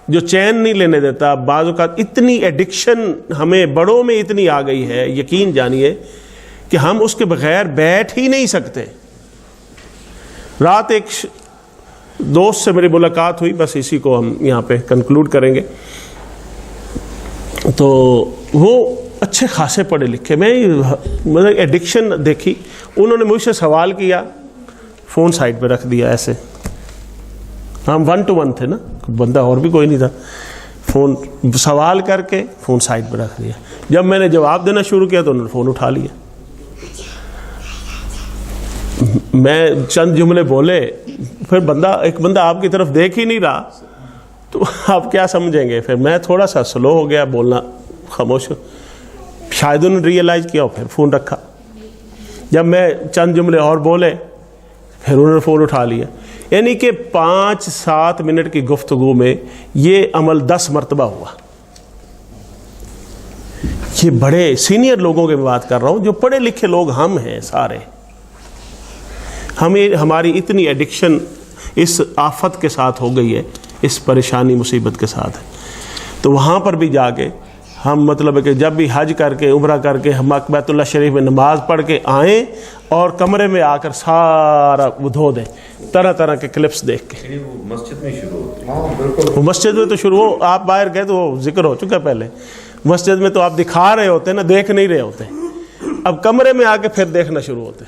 Speaker 1: جو چین نہیں لینے دیتا. بعض اوقات اتنی ایڈکشن ہمیں بڑوں میں اتنی آ گئی ہے, یقین جانیے کہ ہم اس کے بغیر بیٹھ ہی نہیں سکتے. رات ایک دوست سے میری ملاقات ہوئی, بس اسی کو ہم یہاں پہ کنکلوڈ کریں گے. تو وہ اچھے خاصے پڑھے لکھے, میں مطلب ایڈکشن دیکھی. انہوں نے مجھ سے سوال کیا, فون سائڈ پہ رکھ دیا ایسے, ہم 1 to 1 تھے نا, بندہ اور بھی کوئی نہیں تھا. فون سوال کر کے فون سائڈ پہ رکھ دیا. جب میں نے جواب دینا شروع کیا تو انہوں نے فون اٹھا لیا. میں چند جملے بولے, پھر ایک بندہ آپ کی طرف دیکھ ہی نہیں رہا تو آپ کیا سمجھیں گے. پھر میں تھوڑا سا سلو ہو گیا بولنا, خاموش, شاید انہوں نے ریئلائز کیا, پھر فون رکھا. جب میں چند جملے اور بولے پھر انہوں نے فون اٹھا لیا. یعنی کہ 5-7 منٹ کی گفتگو میں یہ عمل 10 مرتبہ ہوا. یہ بڑے سینئر لوگوں کی بات کر رہا ہوں, جو پڑھے لکھے لوگ ہم ہیں سارے. ہماری اتنی ایڈکشن اس آفت کے ساتھ ہو گئی ہے, اس پریشانی مصیبت کے ساتھ ہے. تو وہاں پر بھی جا کے ہم مطلب ہے کہ جب بھی حج کر کے عمرہ کر کے ہم بیت اللہ شریف میں نماز پڑھ کے آئیں اور کمرے میں آ کر سارا دھو دیں, طرح طرح کے کلپس دیکھ کے.
Speaker 4: مسجد میں شروع ہوتی ہے.
Speaker 2: ہاں بالکل,
Speaker 1: وہ مسجد میں تو شروع ہو, آپ باہر گئے تو وہ ذکر ہو چکا پہلے. مسجد میں تو آپ دکھا رہے ہوتے نا, دیکھ نہیں رہے ہوتے. اب کمرے میں آ کے پھر دیکھنا شروع ہوتے.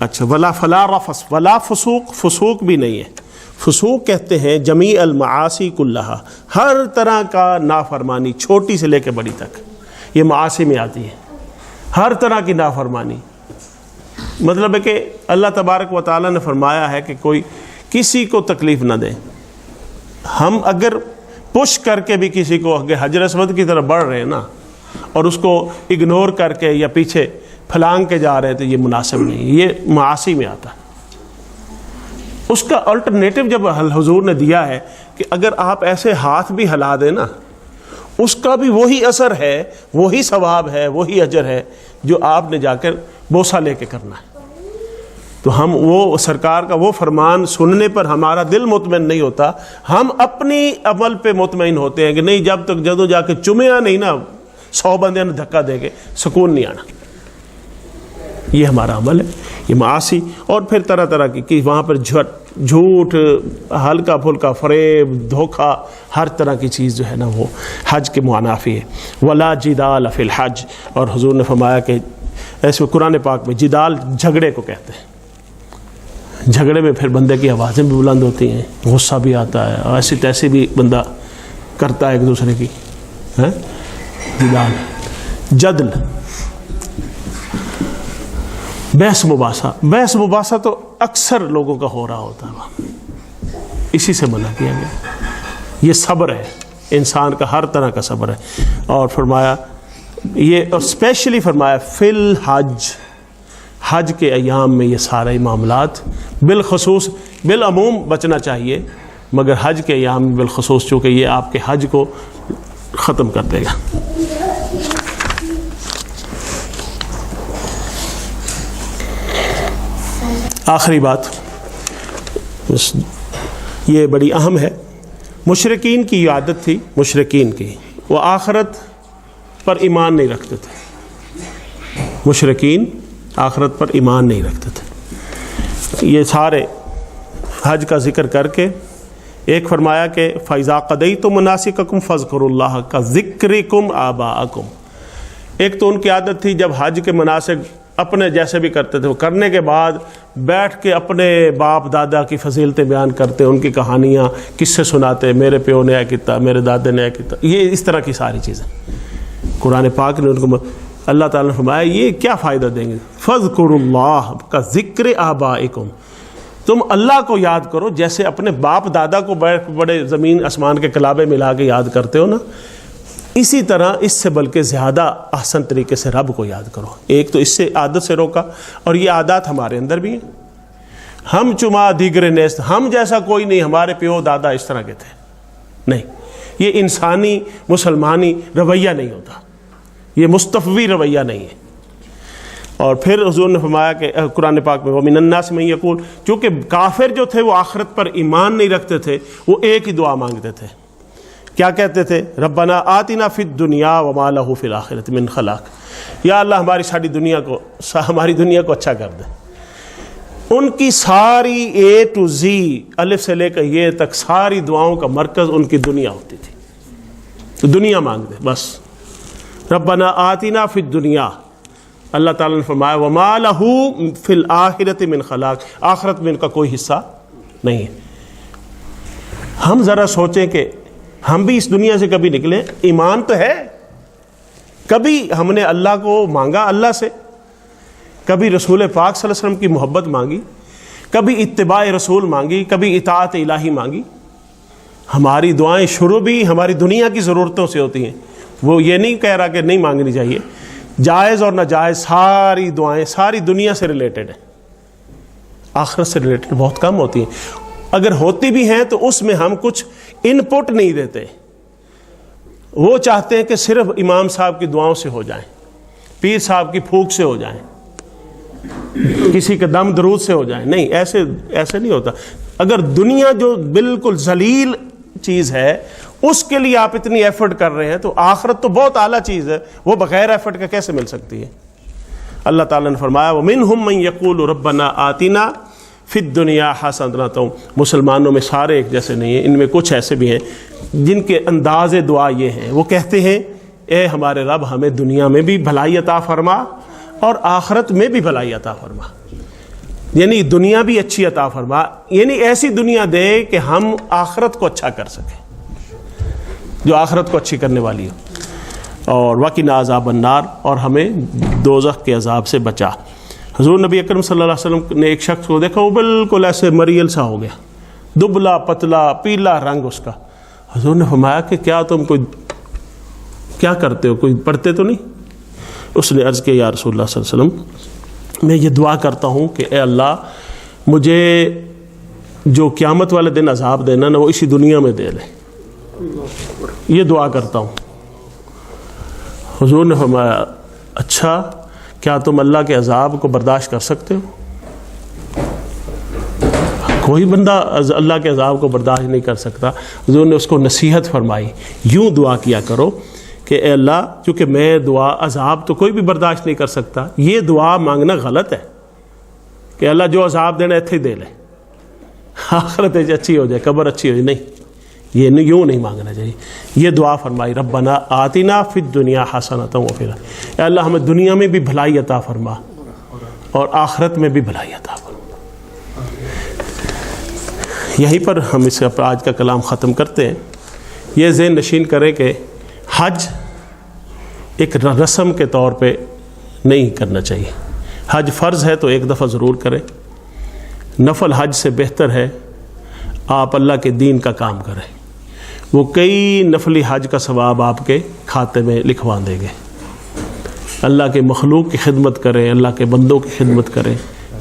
Speaker 1: اچھا, ولا فلا رفث ولا فسوق, فسوق بھی نہیں ہے. فسوق کہتے ہیں جمیع المعاصی کلہا, ہر طرح کا نافرمانی چھوٹی سے لے کے بڑی تک یہ معاصی میں آتی ہے. ہر طرح کی نافرمانی, مطلب ہے کہ اللہ تبارک و تعالیٰ نے فرمایا ہے کہ کوئی کسی کو تکلیف نہ دے. ہم اگر پش کر کے بھی کسی کو حجر اسود کی طرف بڑھ رہے ہیں نا, اور اس کو اگنور کر کے یا پیچھے پھلانگ کے جا رہے ہیں, تو یہ مناسب نہیں, یہ معاصی میں آتا ہے. اس کا الٹرنیٹو جب حضور نے دیا ہے کہ اگر آپ ایسے ہاتھ بھی ہلا دیں نا, اس کا بھی وہی اثر ہے, وہی ثواب ہے, وہی اجر ہے جو آپ نے جا کر بوسہ لے کے کرنا ہے. تو ہم وہ سرکار کا وہ فرمان سننے پر ہمارا دل مطمئن نہیں ہوتا, ہم اپنی عمل پہ مطمئن ہوتے ہیں کہ نہیں, جب تک جدو جا کے چمیا نہیں نا 100 بندے نے دھکا دے کے, سکون نہیں آنا. یہ ہمارا عمل ہے, یہ معاصی. اور پھر طرح طرح کی وہاں پر جھوٹ, ہلکا پھلکا فریب, دھوکہ, ہر طرح کی چیز جو ہے نا وہ حج کے منافی ہے. ولا جدال فی الحج, اور حضور نے فرمایا کہ ایسے قرآن پاک میں جدال جھگڑے کو کہتے ہیں. جھگڑے میں پھر بندے کی آوازیں بھی بلند ہوتی ہیں, غصہ بھی آتا ہے, ایسی تیسی بھی بندہ کرتا ہے ایک دوسرے کی. جدال, جدل, بحث مباحثہ. بحث مباحثہ تو اکثر لوگوں کا ہو رہا ہوتا ہے, اسی سے منع کیا گیا. یہ صبر ہے, انسان کا ہر طرح کا صبر ہے. اور فرمایا یہ, اور اسپیشلی فرمایا فی الحج, حج کے ایام میں یہ سارے معاملات, بالخصوص بالعموم بچنا چاہیے, مگر حج کے ایام میں بالخصوص, چونکہ یہ آپ کے حج کو ختم کر دے گا. آخری بات یہ بڑی اہم ہے. مشرکین کی عادت تھی, مشرکین کی, وہ آخرت پر ایمان نہیں رکھتے تھے. مشرکین آخرت پر ایمان نہیں رکھتے تھے. یہ سارے حج کا ذکر کر کے ایک فرمایا کہ فَإِذَا قَضَيْتُم مَنَاسِكَكُمْ فَاذْكُرُوا اللَّهَ كَذِكْرِكُمْ آبَاءَكُمْ. ایک تو ان کی عادت تھی جب حج کے مناسک اپنے جیسے بھی کرتے تھے, وہ کرنے کے بعد بیٹھ کے اپنے باپ دادا کی فضیلتیں بیان کرتے, ان کی کہانیاں قصے سناتے, میرے پیو نے یہ کیتا, میرے دادے نے یہ کیتا, یہ اس طرح کی ساری چیزیں. قرآن پاک نے ان کو اللہ تعالیٰ نے فرمایا یہ کیا فائدہ دیں گے؟ فَاذْكُرُوا اللَّهَ كَذِكْرِ آبائِكُمْ، تم اللہ کو یاد کرو جیسے اپنے باپ دادا کو بڑے زمین آسمان کے کلابے ملا کے یاد کرتے ہو نا، اسی طرح اس سے بلکہ زیادہ احسن طریقے سے رب کو یاد کرو۔ ایک تو اس سے عادت سے روکا، اور یہ عادات ہمارے اندر بھی ہیں۔ ہم چما دیگر نیست، ہم جیسا کوئی نہیں، ہمارے پیو دادا اس طرح کے تھے، نہیں، یہ انسانی مسلمانی رویہ نہیں ہوتا، یہ مصطفی رویہ نہیں ہے۔ اور پھر حضور نے فرمایا کہ قرآن پاک میں وَمِنَ النَّاسِ مَن يَقُولُ، چونکہ کافر جو تھے وہ آخرت پر ایمان نہیں رکھتے تھے، وہ ایک ہی دعا مانگتے تھے، کیا کہتے تھے؟ ربنا آتنا فی الدنیا وما لہ فی الآخرۃ من خلاق، یا اللہ ہماری دنیا کو اچھا کر دے۔ ان کی ساری اے ٹو زی، الف سے لے کر یہ تک ساری دعاؤں کا مرکز ان کی دنیا ہوتی تھی، تو دنیا مانگتے بس۔ ربنا آتنا فی الدنیا، اللہ تعالیٰ نے فرمایا وما لہ فی الآخرۃ من خلاق، آخرت میں ان کا کوئی حصہ نہیں ہے۔ ہم ذرا سوچیں کہ ہم بھی اس دنیا سے کبھی نکلے، ایمان تو ہے، کبھی ہم نے اللہ کو مانگا، اللہ سے کبھی رسول پاک صلی اللہ علیہ وسلم کی محبت مانگی، کبھی اتباع رسول مانگی، کبھی اطاعت الہی مانگی۔ ہماری دعائیں شروع بھی ہماری دنیا کی ضرورتوں سے ہوتی ہیں، وہ یہ نہیں کہہ رہا کہ نہیں مانگنی چاہیے، جائز اور ناجائز ساری دعائیں ساری دنیا سے ریلیٹڈ ہیں، آخرت سے ریلیٹڈ بہت کم ہوتی ہیں، اگر ہوتی بھی ہیں تو اس میں ہم کچھ ان پٹ نہیں دیتے۔ وہ چاہتے ہیں کہ صرف امام صاحب کی دعاؤں سے ہو جائیں، پیر صاحب کی پھونک سے ہو جائیں، کسی کے دم درود سے ہو جائیں، نہیں، ایسے نہیں ہوتا۔ اگر دنیا جو بالکل ذلیل چیز ہے اس کے لیے آپ اتنی ایفرٹ کر رہے ہیں تو آخرت تو بہت اعلیٰ چیز ہے، وہ بغیر ایفرٹ کا کیسے مل سکتی ہے؟ اللہ تعالیٰ نے فرمایا وَمِنْهُمْ مَنْ يَقُولُ رَبَّنَا آتِنَا فِي الدُّنْيَا حَسَنَةً۔ مسلمانوں میں سارے ایک جیسے نہیں ہیں، ان میں کچھ ایسے بھی ہیں جن کے انداز دعا یہ ہیں، وہ کہتے ہیں اے ہمارے رب ہمیں دنیا میں بھی بھلائی عطا فرما اور آخرت میں بھی بھلائی عطا فرما، یعنی دنیا بھی اچھی عطا فرما، یعنی ایسی دنیا دے کہ ہم آخرت کو اچھا کر سکیں، جو آخرت کو اچھی کرنے والی ہو، اور وَقِنَا عَذَابَ النَّارِ، اور ہمیں دوزخ کے عذاب سے بچا۔ حضور نبی اکرم صلی اللہ علیہ وسلم نے ایک شخص کو دیکھا، وہ بالکل ایسے مریل سا ہو گیا، دبلا پتلا پیلا رنگ اس کا۔ حضور نے فرمایا کہ کیا تم کوئی کیا کرتے ہو، کوئی پڑھتے تو نہیں؟ اس نے عرض کیا یا رسول اللہ صلی اللہ علیہ وسلم میں یہ دعا کرتا ہوں کہ اے اللہ مجھے جو قیامت والے دن عذاب دینا نا وہ اسی دنیا میں دے لے، یہ دعا کرتا ہوں۔ حضور نے فرمایا اچھا کیا تم اللہ کے عذاب کو برداشت کر سکتے ہو؟ کوئی بندہ اللہ کے عذاب کو برداشت نہیں کر سکتا۔ حضور نے اس کو نصیحت فرمائی، یوں دعا کیا کرو کہ اے اللہ چونکہ میں دعا عذاب تو کوئی بھی برداشت نہیں کر سکتا، یہ دعا مانگنا غلط ہے کہ اللہ جو عذاب دینا ایتھے ہی دے لے، آخرت اچھی ہو جائے، قبر اچھی ہو جائے، نہیں، یہ یوں نہیں مانگنا چاہیے۔ یہ دعا فرمائی ربنا آتنا فی الدنیا حسنۃ وفی الآخرۃ، اے اللہ ہمیں دنیا میں بھی بھلائی عطا فرما اور آخرت میں بھی بھلائی عطا فرما۔ یہیں پر ہم اس آج کا کلام ختم کرتے ہیں۔ یہ ذہن نشین کریں کہ حج ایک رسم کے طور پہ نہیں کرنا چاہیے، حج فرض ہے تو ایک دفعہ ضرور کریں، نفل حج سے بہتر ہے آپ اللہ کے دین کا کام کریں، وہ کئی نفلی حج کا ثواب آپ کے کھاتے میں لکھوا دیں گے۔ اللہ کے مخلوق کی خدمت کریں، اللہ کے بندوں کی خدمت کریں،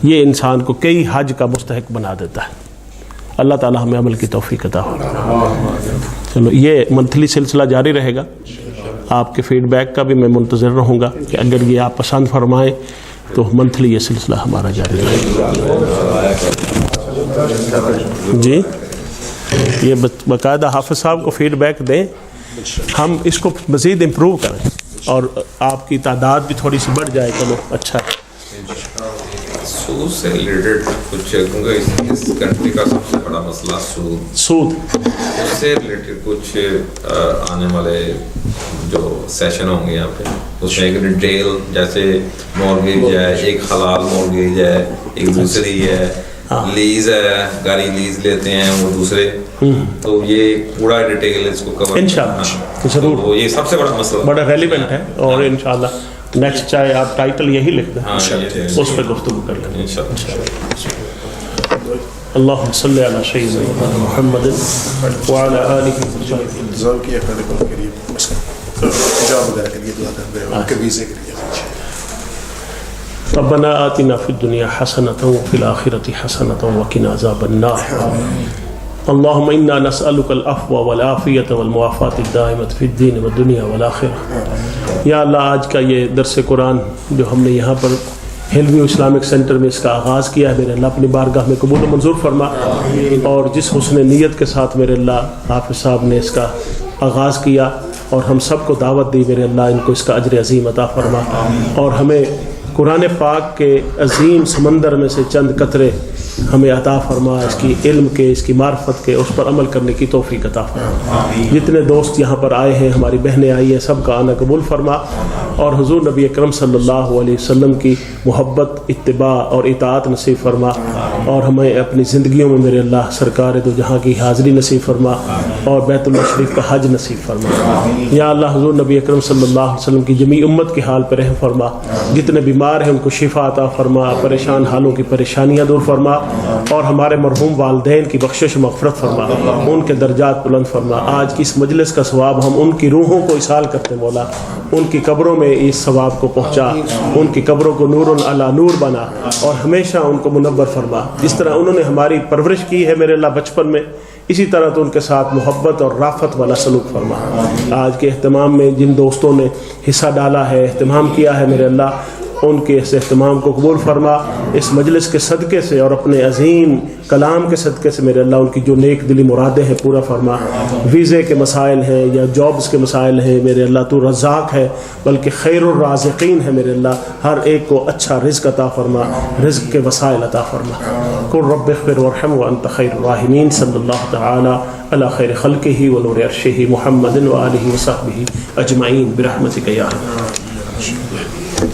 Speaker 1: یہ انسان کو کئی حج کا مستحق بنا دیتا ہے۔ اللہ تعالی ہمیں عمل کی توفیق عطا فرمائے۔ چلو یہ منتھلی سلسلہ جاری رہے گا، آپ کے فیڈ بیک کا بھی میں منتظر رہوں گا کہ اگر یہ آپ پسند فرمائیں تو منتھلی یہ سلسلہ ہمارا جاری رہے گا۔ جی یہ باقاعدہ حافظ صاحب کو فیڈ بیک دیں، ہم اس کو مزید امپروو کریں اور آپ کی تعداد بھی تھوڑی سی بڑھ جائے، چلو اچھا ہے۔
Speaker 4: سود سے ریلیٹڈ کچھ، کیونکہ اس کنٹری کا سب سے بڑا مسئلہ سود، اس سے ریلیٹڈ کچھ آنے والے جو سیشن ہوں گے یہاں پہ، اس میں ایک ڈیٹیل جیسے مورگیج ہے، ایک حلال مورگیج ہے، ایک دوسری ہے لیز ہے، گاڑی لیز لیتے ہیں وہ دوسرے تو یہ پورا ڈیٹیل اس کو کور
Speaker 1: انشاءاللہ ضرور،
Speaker 4: تو یہ سب سے بڑا مسئلہ
Speaker 1: بڑا ریلیونٹ ہے، اور انشاءاللہ نیکسٹ چاہے آپ ٹائٹل یہی لکھ دیں اس پہ گفتگو کر لیں
Speaker 4: انشاءاللہ.
Speaker 1: اللہم صلی علی سیدنا محمد وعلی آلہ وصحبہ.
Speaker 2: انتظام کیا کرنے کو کے لیے بس جواب وغیرہ کے لیے دعا کر رہے ہیں، ان کے ویزے کے لیے.
Speaker 1: ربنا آتنا فی الدنیا حسنۃ وفی الآخرۃ حسنۃ وقنا عذاب النار. اللهم إنا نسألك العفو والعافية والمعافاة الدائمة في الدين والدنيا والآخرة. یا اللہ آج کا یہ درس قرآن جو ہم نے یہاں پر ہل ویو اسلامک سینٹر میں اس کا آغاز کیا ہے، میرے اللہ اپنی بارگاہ میں قبول و منظور فرما، اور جس حسن نیت کے ساتھ میرے اللہ حافظ صاحب نے اس کا آغاز کیا اور ہم سب کو دعوت دی، میرے اللہ ان کو اس کا اجر عظیم عطا فرما، اور ہمیں قرآن پاک کے عظیم سمندر میں سے چند قطرے ہمیں عطا فرما، اس کی علم کے، اس کی معرفت کے، اس پر عمل کرنے کی توفیق عطا فرما. جتنے دوست یہاں پر آئے ہیں، ہماری بہنیں آئی ہیں، سب کا آنا قبول فرما، اور حضور نبی اکرم صلی اللہ علیہ وسلم کی محبت، اتباع اور اطاعت نصیب فرما، اور ہمیں اپنی زندگیوں میں میرے اللہ سرکار دو جہاں کی حاضری نصیب فرما، اور بیت اللہ شریف کا حج نصیب فرما. یا اللہ حضور نبی اکرم صلی اللہ علیہ وسلم کی جمیع امت کے حال پہ رحم فرما، جتنے بیمار ہیں ان کو شفا عطا فرما، پریشان حالوں کی پریشانیاں دور فرما، اور ہمارے مرحوم والدین کی بخشش و مغفرت فرما، ان کے درجات بلند فرما. آج کی اس مجلس کا ثواب ہم ان کی روحوں کو اصال کرتے مولا، ان کی قبروں میں اس ثواب کو پہنچا، ان کی قبروں کو نور علی نور بنا، اور ہمیشہ ان کو منور فرما. جس طرح انہوں نے ہماری پرورش کی ہے میرے اللہ بچپن میں، اسی طرح تو ان کے ساتھ محبت اور رافت والا سلوک فرما. آج کے اہتمام میں جن دوستوں نے حصہ ڈالا ہے، اہتمام کیا ہے میرے اللہ، ان کے اس اہتمام کو قبول فرما. اس مجلس کے صدقے سے اور اپنے عظیم کلام کے صدقے سے میرے اللہ ان کی جو نیک دلی مرادیں ہیں پورا فرما. ویزے کے مسائل ہیں یا جابز کے مسائل ہیں میرے اللہ، تو رزاق ہے بلکہ خیر الرازقین ہے میرے اللہ، ہر ایک کو اچھا رزق عطا فرما، رزق کے وسائل عطا فرما. قل رب اغفر وارحم وانت خیر الراحمین. صلی اللہ تعالی علی خیر خلقہ ونور عرشہ محمد وآلہ وصحبہ اجمعین برحمتک یا ارحم.